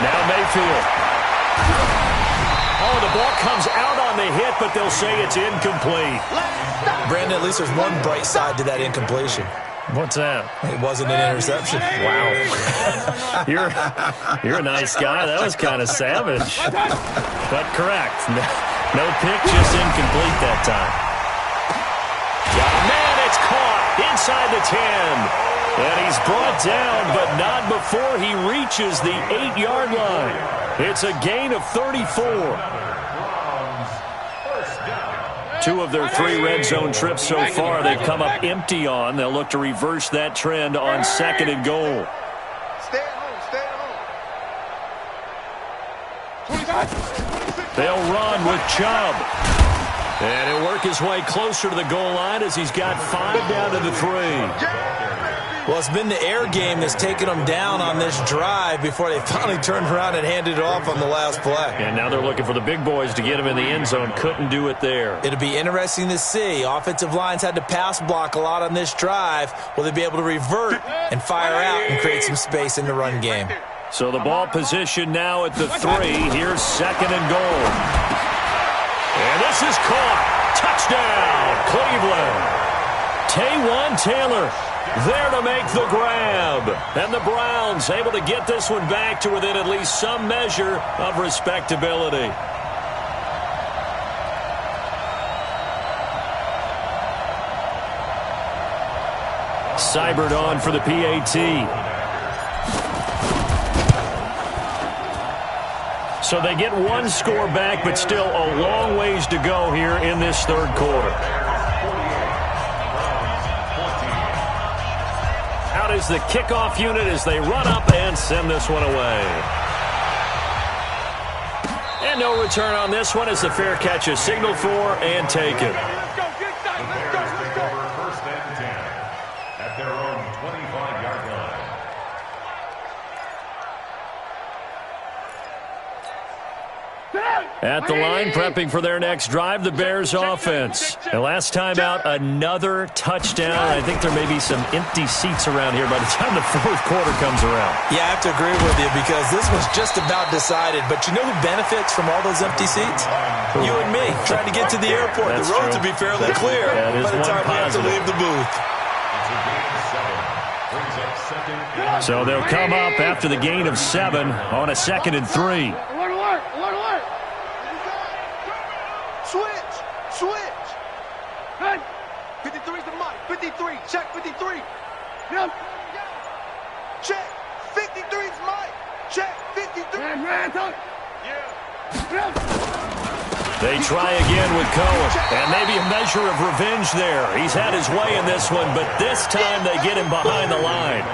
Now Mayfield. Oh, the ball comes out on the hit, but they'll say it's incomplete. Brandon, at least there's one bright side to that incompletion. What's that? It wasn't an interception. Wow. You're a nice guy. That was kind of savage. But correct. No pick, just incomplete that time. Man, it's caught inside the 10. And he's brought down, but not before he reaches the 8-yard line. It's a gain of 34. 2 of their 3 red zone trips so far they've come up empty on. They'll look to reverse that trend on 2nd and goal. Stay at home, stay at home. They'll run with Chubb. And he'll work his way closer to the goal line as he's got 5 down to the 3. Well, it's been the air game that's taken them down on this drive before they finally turned around and handed it off on the last play. And now they're looking for the big boys to get him in the end zone. Couldn't do it there. It'll be interesting to see. Offensive lines had to pass block a lot on this drive. Will they be able to revert and fire out and create some space in the run game? So the ball position now at the 3. Here's 2nd and goal. And this is caught. Touchdown, Cleveland. Taywan Taylor there to make the grab. And the Browns able to get this one back to within at least some measure of respectability. Seibert on for the PAT. So they get 1 score back, but still a long ways to go here in this 3rd quarter. out as the kickoff unit as they run up and send this one away. And no return on this one as the fair catch is signaled for and taken. Let's go, get inside. Let's go, let's go. First and 10 at their own 25-yard line. At the line, prepping for their next drive, the Bears offense. And last time out, another touchdown. I think there may be some empty seats around here by the time the fourth quarter comes around. Yeah, I have to agree with you because this was just about decided. But you know who benefits from all those empty seats? You and me, trying to get to the airport. That's the roads true. will be fairly clear That is by the one time we have to positive. leave the booth. It's a gain of 7. Brings up second and So they'll come up after the gain of 7 on a 2nd and 3. Alert, alert, alert, alert. Switch! Switch! Hey, 53's the mic. 53. Check 53. yep. Check. 53's mic. Check 53. Man, talk. Yep. They try again with Cohen, and maybe a measure of revenge there. He's had his way in this one, but this time they get him behind the line.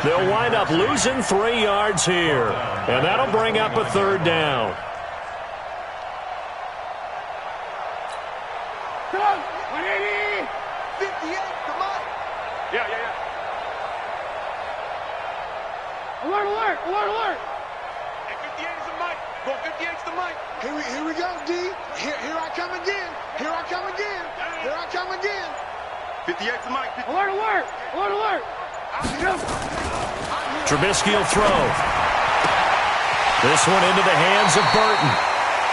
They'll wind up losing 3 yards here, and that'll bring up a 3rd down. Come on, 180. 58, the mic. Yeah. Alert, alert, alert, alert. And 58 is the mic. Well, 58's the mic. Here we go, D. Here I come again. Here I come again. Here I come again. 58's the mic. Alert, alert, alert, alert. Yep. Trubisky will throw. This one into the hands of Burton.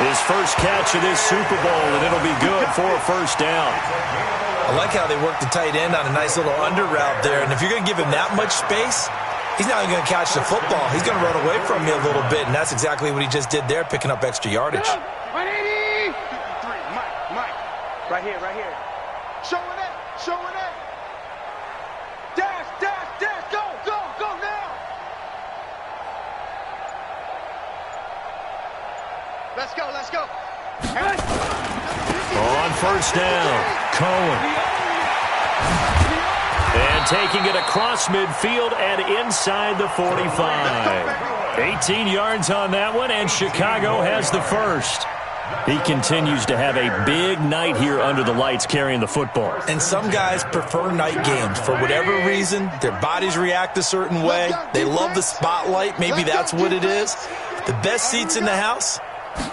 His first catch of this Super Bowl, and it'll be good for a 1st down. I like how they work the tight end on a nice little under route there. And if you're going to give him that much space, he's not even going to catch the football. He's going to run away from you a little bit, and that's exactly what he just did there, picking up extra yardage. 180. 53, mic. Right here. Showing it. Dash. Go now. Let's go. On 1st down, Cohen. And taking it across midfield and inside the 45. 18 yards on that one, and Chicago has the 1st. He continues to have a big night here under the lights carrying the football. And some guys prefer night games. For whatever reason, their bodies react a certain way. They love the spotlight. Maybe that's what it is. The best seats in the house,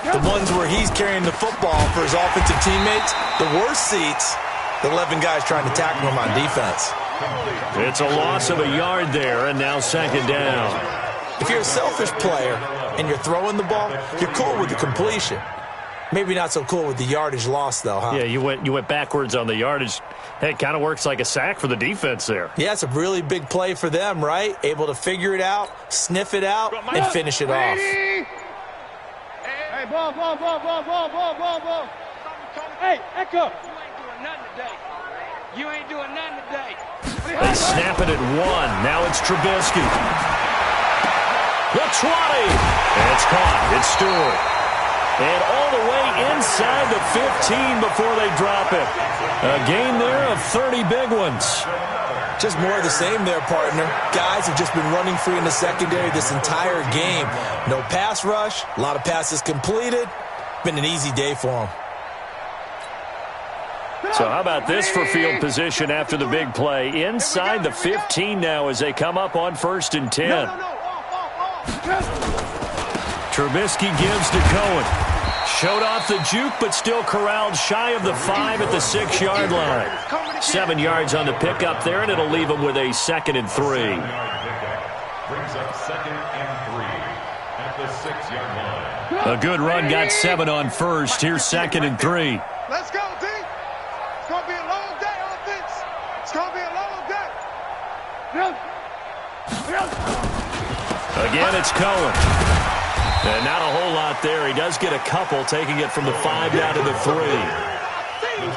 the ones where he's carrying the football for his offensive teammates. The worst seats, the 11 guys trying to tackle him on defense. It's a loss of a yard there, and now 2nd down. If you're a selfish player and you're throwing the ball, you're cool with the completion. Maybe not so cool with the yardage loss, though, huh? Yeah, you went backwards on the yardage. Hey, it kind of works like a sack for the defense there. Yeah, it's a really big play for them, right? Able to figure it out, sniff it out, and finish it off. Hey, ball. Hey, Echo. You ain't doing nothing today. They snap it at 1. Now it's Trubisky. The 20. And it's caught. It's Stewart. And all the way inside the 15 before they drop it. A gain there of 30 big ones. Just more of the same there, partner. Guys have just been running free in the secondary this entire game. No pass rush, a lot of passes completed. Been an easy day for them. So how about this for field position after the big play? Inside the 15 now as they come up on 1st and 10. Trubisky gives to Cohen. Showed off the juke, but still corralled shy of the 5 at the 6-yard line. 7 yards on the pickup there, and it'll leave him with a 2nd and 3. brings up 2nd and 3 at the 6-yard line. A good run got 7 on 1st. Here's 2nd and 3. Let's go, D. It's going to be a long day, offense. It's going to be a long day. Again, it's Cohen. And not a whole lot there. He does get a couple, taking it from the 5 down to the 3.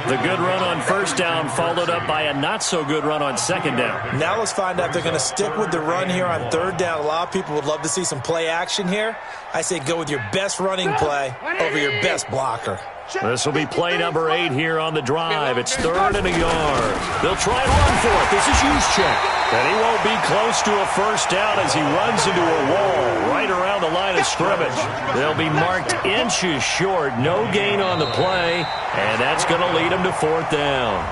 The good run on 1st down followed up by a not-so-good run on 2nd down. Now let's find out if they're going to stick with the run here on 3rd down. A lot of people would love to see some play action here. I say go with your best running play over your best blocker. This will be play number 8 here on the drive. It's 3rd and a yard. They'll try and run for it. This is Juszczyk. And he won't be close to a first down as he runs into a wall right around the line of scrimmage. They'll be marked inches short. No gain on the play, and that's going to lead him to fourth down.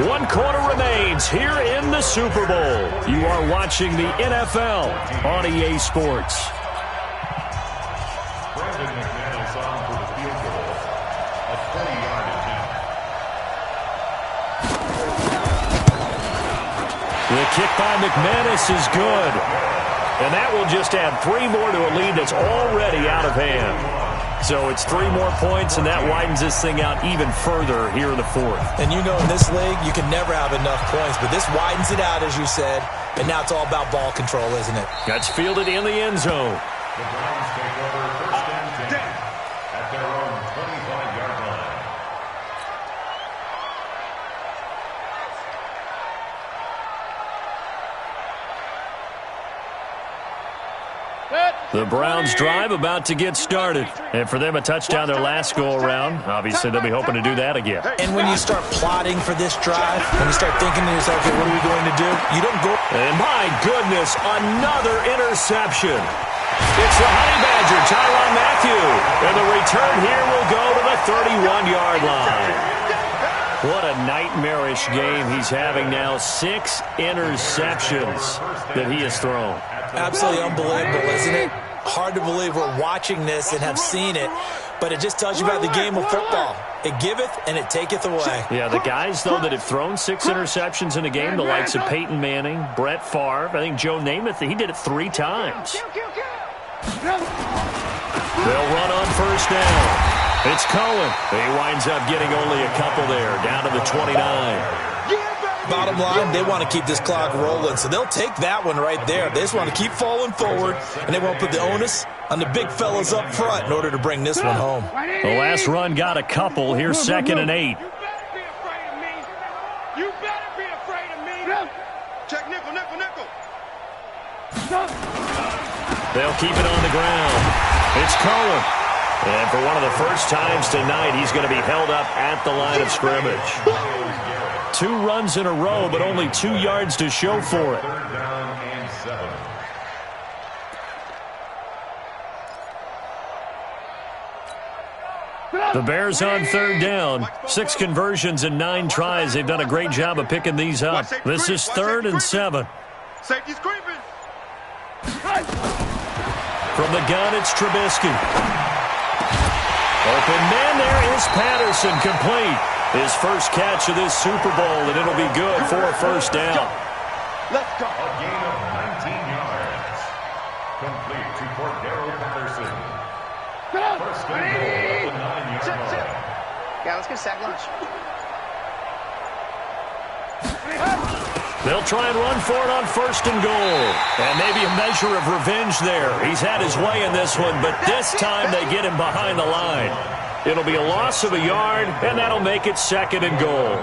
1 quarter remains here in the Super Bowl. You are watching the NFL on EA Sports. The kick by McManus is good. And that will just add 3 more to a lead that's already out of hand. So it's 3 more points, and that widens this thing out even further here in the fourth. And you know in this league, you can never have enough points, but this widens it out, as you said. And now it's all about ball control, isn't it? That's fielded in the end zone. The Browns take over first and 10 at their own 25-yard line. The Browns drive about to get started. And for them, a touchdown their last go-around. Obviously, they'll be hoping to do that again. And when you start plotting for this drive, when you start thinking to yourself, okay, what are we going to do? You don't go. And my goodness, another interception. It's the Honey Badger, Tyrann Mathieu. And the return here will go to the 31-yard line. What a nightmarish game he's having now. 6 interceptions that he has thrown. Absolutely unbelievable, isn't it? Hard to believe we're watching this and have seen it, but it just tells you about the game of football. It giveth and it taketh away. Yeah, the guys, though, that have thrown 6 interceptions in a game, the likes of Peyton Manning, Brett Favre, I think Joe Namath, he did it 3 times. They'll run on first down. It's Cohen. He winds up getting only a couple there, down to the 29. Bottom line, they want to keep this clock rolling, so they'll take that one right there. They just want to keep falling forward, and they won't put the onus on the big fellas up front in order to bring this one home. The last run got a couple. Here's 2nd and 8. You better be afraid of me. You better be afraid of me. Check nickel, nickel, nickel. They'll keep it on the ground. It's Cohen. And for one of the first times tonight, he's going to be held up at the line of scrimmage. 2 runs in a row, but only 2 yards to show for it. 3rd down and 7. The Bears on 3rd down. 6 conversions and 9 tries. They've done a great job of picking these up. This is 3rd and 7. Safety's creeping. From the gun, it's Trubisky. Open man, there is Patterson, complete. His first catch of this Super Bowl, and it'll be good for a first down. Let's go. A gain of 19 yards. Complete to Cordero Patterson. First and goal at the 9-yard line. Yeah, let's get sack lunch. They'll try and run for it on 1st and goal. And maybe a measure of revenge there. He's had his way in this one, but this time they get him behind the line. It'll be a loss of a yard, and that'll make it 2nd and goal.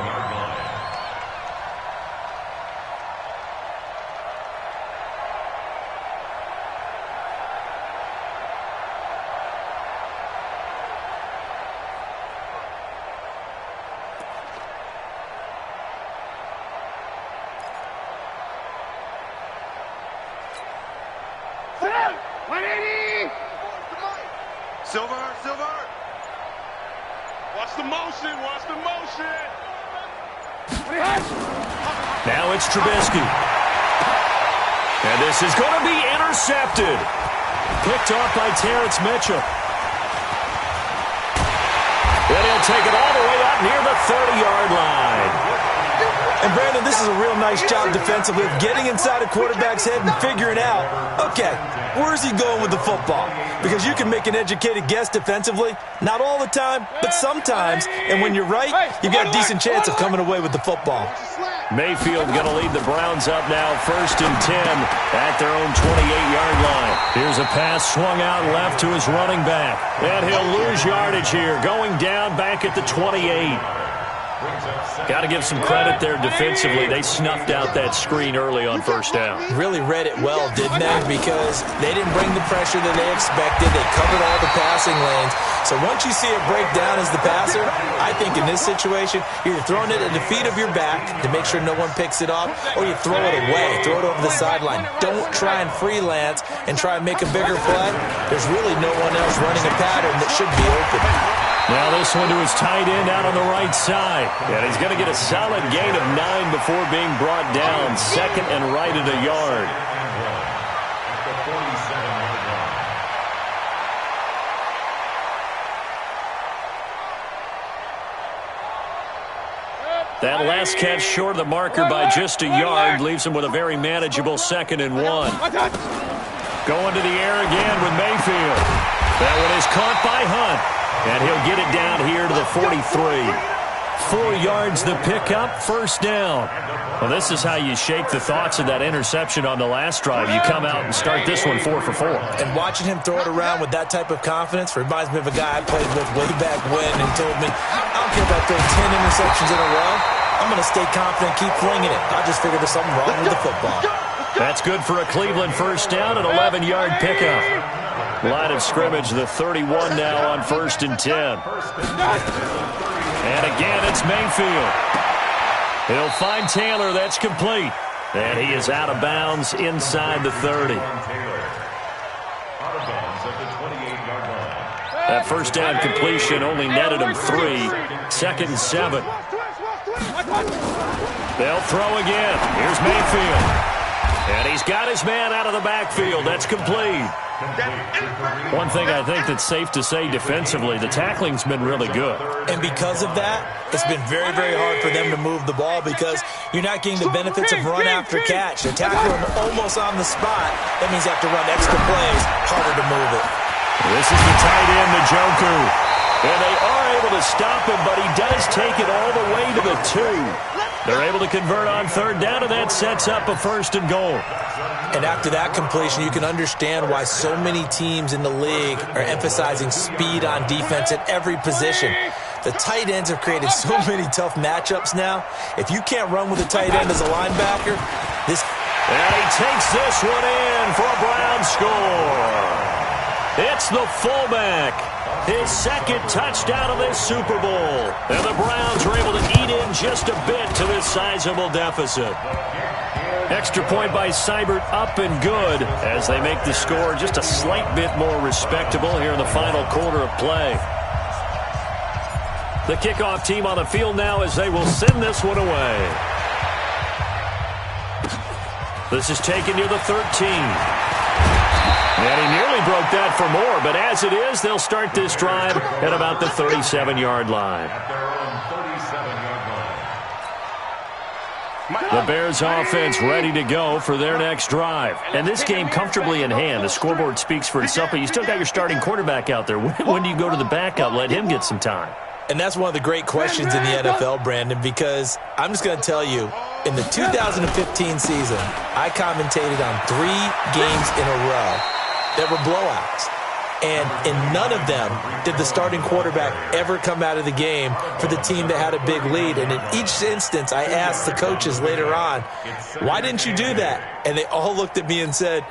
Silver, Silver. Watch the motion, watch the motion. Now it's Trubisky. And this is going to be intercepted. Picked off by Terrence Mitchell. And he'll take it all the way up near the 30-yard line. And, Brandon, this is a real nice job defensively of getting inside a quarterback's head and figuring out, okay, where's he going with the football? Because you can make an educated guess defensively, not all the time, but sometimes. And when you're right, you've got a decent chance of coming away with the football. Mayfield going to lead the Browns up now, 1st and 10 at their own 28-yard line. Here's a pass swung out left to his running back. And he'll lose yardage here, going down back at the 28. Got to give some credit there defensively. They snuffed out that screen early on first down. Really read it well, didn't they? Because they didn't bring the pressure that they expected. They covered all the passing lanes. So once you see it break down as the passer, I think in this situation, you're throwing it at the feet of your back to make sure no one picks it off, or you throw it away, throw it over the sideline. Don't try and freelance and try and make a bigger play. There's really no one else running a pattern that should be open. Now this one to his tight end out on the right side. And he's going to get a solid gain of 9 before being brought down. Second and right at a yard. That last catch short of the marker by just a yard leaves him with a very manageable 2nd and 1. Going to the air again with Mayfield. That one is caught by Hunt. And he'll get it down here to the 43. 4 yards the pickup, first down. Well, this is how you shake the thoughts of that interception on the last drive. You come out and start this one 4 for 4. And watching him throw it around with that type of confidence reminds me of a guy I played with way back when and told me, I don't care about throwing 10 interceptions in a row. I'm going to stay confident, keep flinging it. I just figured there's something wrong with the football. That's good for a Cleveland first down, an 11-yard pickup. Line of scrimmage, the 31 now on 1st and 10. And again, it's Mayfield. He'll find Taylor. That's complete. And he is out of bounds inside the 30. That first down completion only netted him 3. 2nd and 7. They'll throw again. Here's Mayfield. And he's got his man out of the backfield. That's complete. One thing I think that's safe to say defensively, the tackling's been really good. And because of that, it's been very, very hard for them to move the ball because you're not getting the benefits of run after catch. They're tackling almost on the spot. That means you have to run extra plays, harder to move it. This is the tight end, the Njoku. And they are able to stop him, but he does take it all the way to the 2. They're able to convert on 3rd down, and that sets up a 1st and goal. And after that completion, you can understand why so many teams in the league are emphasizing speed on defense at every position. The tight ends have created so many tough matchups now. If you can't run with a tight end as a linebacker, this... And he takes this one in for a Brown score. It's the fullback. His 2nd touchdown of this Super Bowl. And the Browns are able to eat in just a bit to this sizable deficit. Extra point by Seibert, up and good as they make the score just a slight bit more respectable here in the final quarter of play. The kickoff team on the field now as they will send this one away. This is taken near the 13. And he nearly broke that for more, but as it is, they'll start this drive at about the 37-yard line. The Bears offense ready to go for their next drive. And this game comfortably in hand. The scoreboard speaks for itself, but you still got your starting quarterback out there. When do you go to the backup? Let him get some time. And that's one of the great questions in the NFL, Brandon, because I'm just going to tell you, in the 2015 season, I commentated on 3 games in a row that were blowouts. And in none of them did the starting quarterback ever come out of the game for the team that had a big lead. And in each instance, I asked the coaches later on, why didn't you do that? And they all looked at me and said,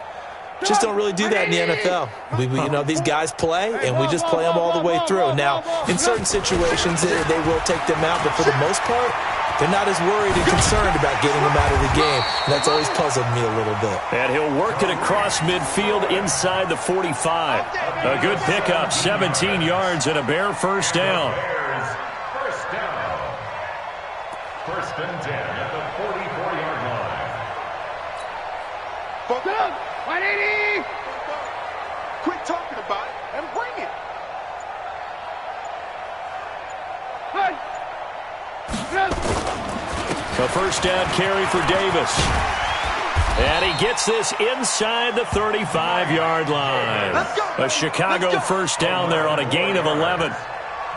just don't really do that in the NFL. You know, these guys play, and we just play them all the way through. Now, in certain situations, they will take them out, but for the most part, they're not as worried and concerned about getting them out of the game. And that's always puzzled me a little bit. And he'll work it across midfield inside the 45. A good pickup, 17 yards and a Bear first down. First down. 1st and 10 at the 44-yard line. Focus. 180. Quit talking about it and bring it. A first down carry for Davis. And he gets this inside the 35-yard line. A Chicago first down there on a gain of 11.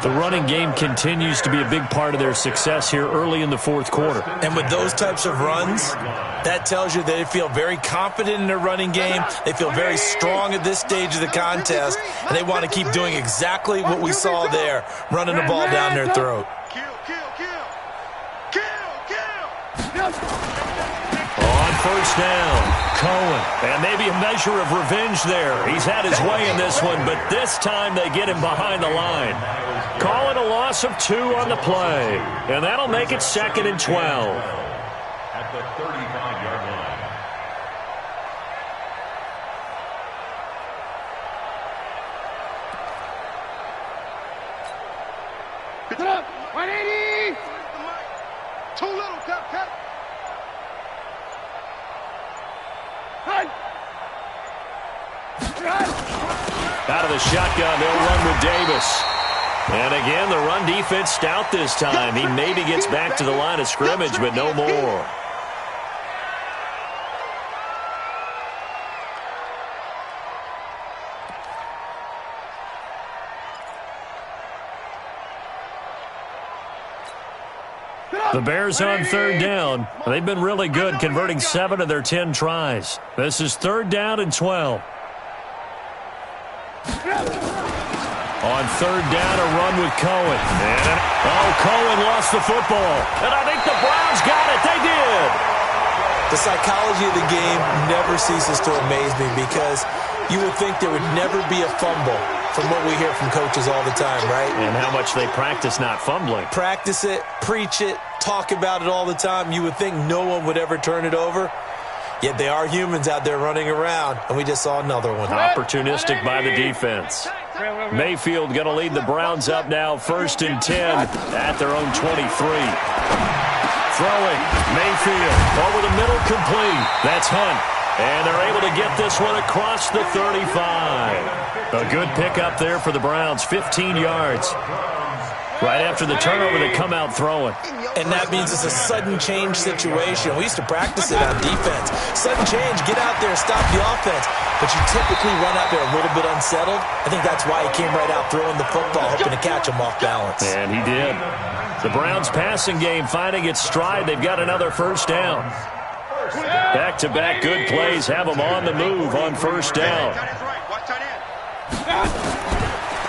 The running game continues to be a big part of their success here early in the 4th quarter. And with those types of runs, that tells you they feel very confident in their running game. They feel very strong at this stage of the contest, and they want to keep doing exactly what we saw there, running the ball down their throat. Kill, kill, kill. first down. Cohen. And maybe a measure of revenge there. He's had his way in this one, but this time they get him behind the line. Call it a loss of 2 on the play. And that'll make it 2nd and 12. At the 35-yard line. Get up. 180. Too little, Cap. Out of the shotgun, they'll run with Davis. And again, the run defense stout this time. He maybe gets back to the line of scrimmage, but no more. The Bears on 3rd down. They've been really good, converting 7 of their 10 tries. This is 3rd down and 12. On 3rd down, a run with Cohen. And Cohen lost the football. And I think the Browns got it. They did. The psychology of the game never ceases to amaze me because you would think there would never be a fumble from what we hear from coaches all the time, right? And how much they practice not fumbling. Practice it, preach it, talk about it all the time. You would think no one would ever turn it over. Yet they are humans out there running around, and we just saw another one. Opportunistic by the defense. Mayfield going to lead the Browns up now, 1st and 10 at their own 23. Throwing, Mayfield over the middle, complete. That's Hunt. And they're able to get this one across the 35. A good pickup there for the Browns, 15 yards. Right after the turnover, they come out throwing. And that means it's a sudden change situation. We used to practice it on defense. Sudden change, get out there, stop the offense. But you typically run out there a little bit unsettled. I think that's why he came right out throwing the football, hoping to catch him off balance. And he did. The Browns passing game finding its stride. They've got another first down. Back-to-back good plays have them on the move on first down.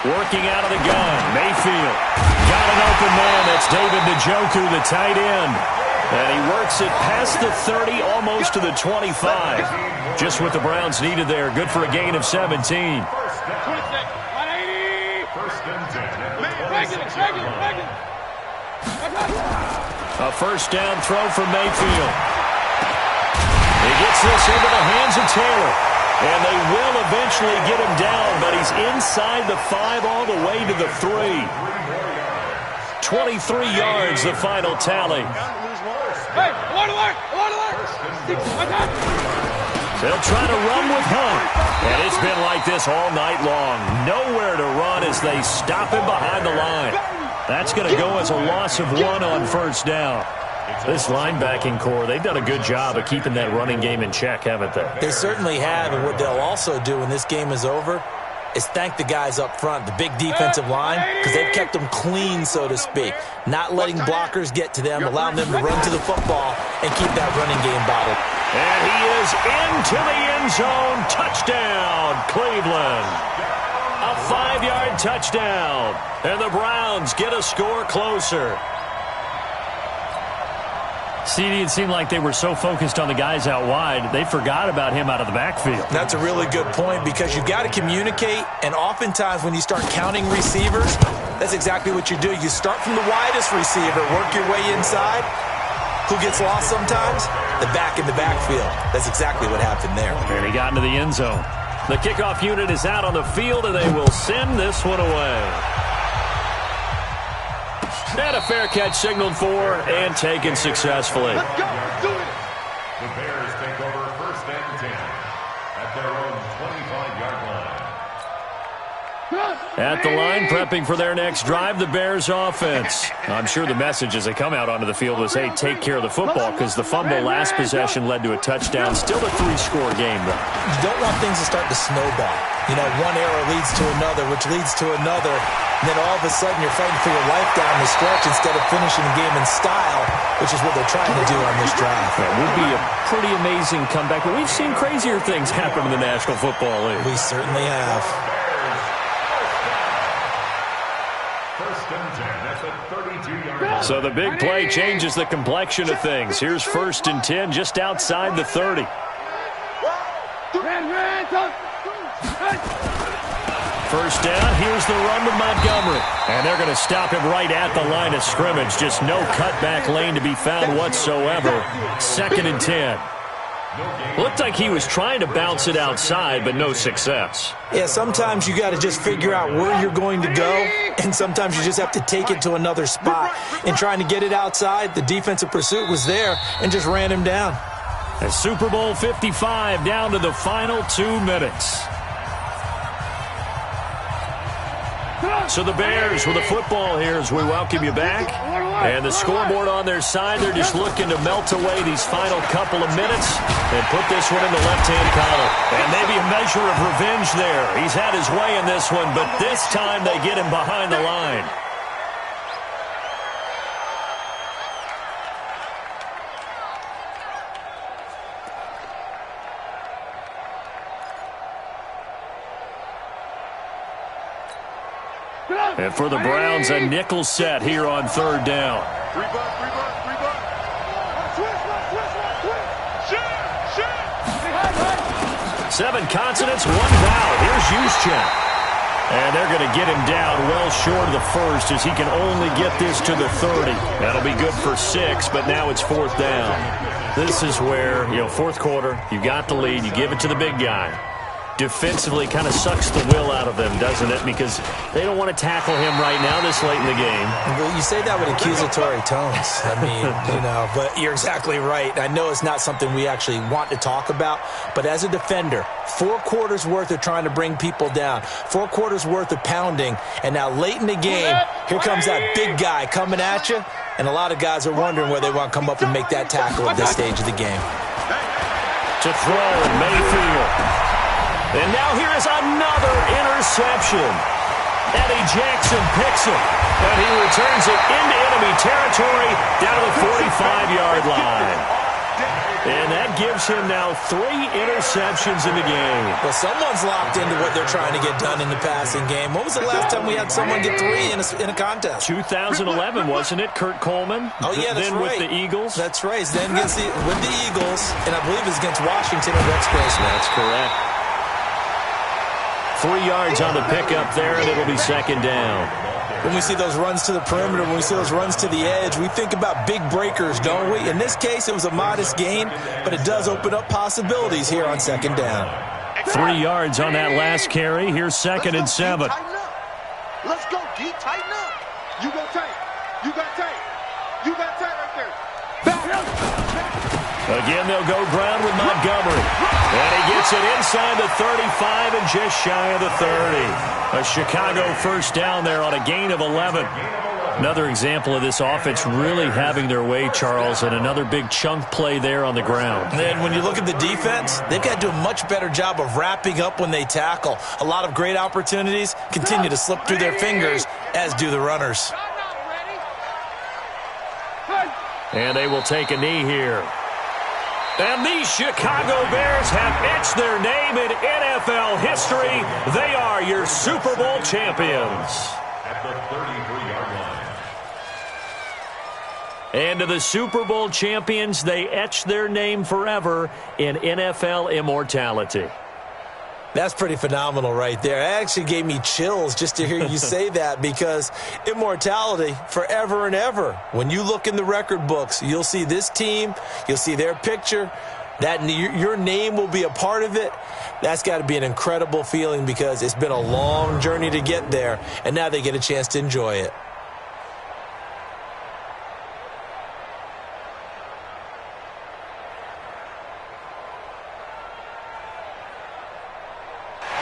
Working out of the gun, Mayfield. Got an open man. That's David Njoku, the tight end. And he works it past the 30, almost to the 25. Just what the Browns needed there. Good for a gain of 17. First and 10. A first down throw for Mayfield. He gets this into the hands of Taylor. And they will eventually get him down, but he's inside the 5 all the way to the 3. 23 yards, the final tally. Hey, alert! They'll try to run with Hunt. And it's been like this all night long. Nowhere to run as they stop him behind the line. That's going to go as a loss of 1 on first down. This linebacking core, they've done a good job of keeping that running game in check, haven't they? They certainly have, and what they'll also do when this game is over is thank the guys up front, the big defensive line, because they've kept them clean, so to speak. Not letting blockers get to them, allowing them to run to the football and keep that running game bottled. And he is into the end zone. Touchdown, Cleveland. A 5-yard touchdown. And the Browns get a score closer. CD, it seemed like they were so focused on the guys out wide, they forgot about him out of the backfield. That's a really good point because you've got to communicate, and oftentimes when you start counting receivers, that's exactly what you do. You start from the widest receiver, work your way inside. Who gets lost sometimes? The back in the backfield. That's exactly what happened there. And he got into the end zone. The kickoff unit is out on the field, and they will send this one away. And a fair catch signaled for and taken successfully. Let's go. Let's do it. The Bears take over 1st and 10 at their own 25-yard line. At the line, prepping for their next drive, the Bears offense. I'm sure the message as they come out onto the field was, hey, take care of the football, because the fumble last possession led to a touchdown. Still a 3-score game, though. You don't want things to start to snowball. You know, one error leads to another, which leads to another. And then all of a sudden you're fighting for your life down the stretch instead of finishing the game in style, which is what they're trying to do on this drive. That would be a pretty amazing comeback, but we've seen crazier things happen in the National Football League. We certainly have. 1st and 10 at at the 32-yard line. So the big play changes the complexion of things. Here's 1st and 10 just outside the 30. First down, here's the run with Montgomery. And they're going to stop him right at the line of scrimmage. Just no cutback lane to be found whatsoever. 2nd and 10. Looked like he was trying to bounce it outside, but no success. Yeah, sometimes you got to just figure out where you're going to go, and sometimes you just have to take it to another spot. In trying to get it outside, the defensive pursuit was there and just ran him down. And Super Bowl 55 down to the final 2 minutes. So the Bears with the football here as we welcome you back. And the scoreboard on their side, they're just looking to melt away these final couple of minutes and put this one in the left-hand column. And maybe a measure of revenge there. He's had his way in this one, but this time they get him behind the line. And for the Browns, a nickel set here on 3rd down. 7 consonants, 1 vowel. Here's Juszczyk. And they're going to get him down well short of the 1st as he can only get this to the 30. That'll be good for 6, but now it's 4th down. This is where, 4th quarter, you got the lead, you give it to the big guy. Defensively kind of sucks the will out of them, doesn't it? Because they don't want to tackle him right now this late in the game. Well, you say that with accusatory tones. I mean, but you're exactly right. I know it's not something we actually want to talk about, but as a defender, 4 quarters worth of trying to bring people down, 4 quarters worth of pounding, and now late in the game, here comes that big guy coming at you, and a lot of guys are wondering where they want to come up and make that tackle at this stage of the game. To throw, Mayfield. And now here is another interception. Eddie Jackson picks it, and he returns it into enemy territory down to the 45-yard line. And that gives him now 3 interceptions in the game. Well, someone's locked into what they're trying to get done in the passing game. When was the last time we had someone get 3 in a contest? 2011, wasn't it? Kurt Coleman. Oh, yeah, that's then right. With the Eagles. That's right. Then with the Eagles, and I believe it's against Washington or Rex Grossman. That's correct. 3 yards on the pickup there, and it'll be 2nd down. When we see those runs to the perimeter, when we see those runs to the edge, we think about big breakers, don't we? In this case, it was a modest gain, but it does open up possibilities here on 2nd down. 3 yards on that last carry. Here's 2nd and 7. Let's go, D. Tighten up. You go tight. You got tight. You got tight right there. Again, they'll go ground with Montgomery. And he gets it inside the 35 and just shy of the 30. A Chicago 1st down there on a gain of 11. Another example of this offense really having their way, Charles, and another big chunk play there on the ground. And when you look at the defense, they've got to do a much better job of wrapping up when they tackle. A lot of great opportunities continue to slip through their fingers, as do the runners. And they will take a knee here. And these Chicago Bears have etched their name in NFL history. They are your Super Bowl champions. At the 33-yard line. And to the Super Bowl champions, they etch their name forever in NFL immortality. That's pretty phenomenal right there. It actually gave me chills just to hear you say that, because immortality forever and ever. When you look in the record books, you'll see this team, you'll see their picture, that your name will be a part of it. That's got to be an incredible feeling, because it's been a long journey to get there, and now they get a chance to enjoy it.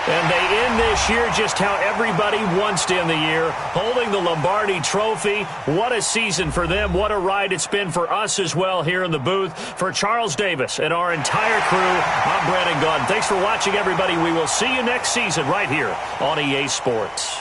And they end this year just how everybody wants to end the year, holding the Lombardi Trophy. What a season for them. What a ride it's been for us as well here in the booth. For Charles Davis and our entire crew, I'm Brandon Gaudin. Thanks for watching, everybody. We will see you next season right here on EA Sports.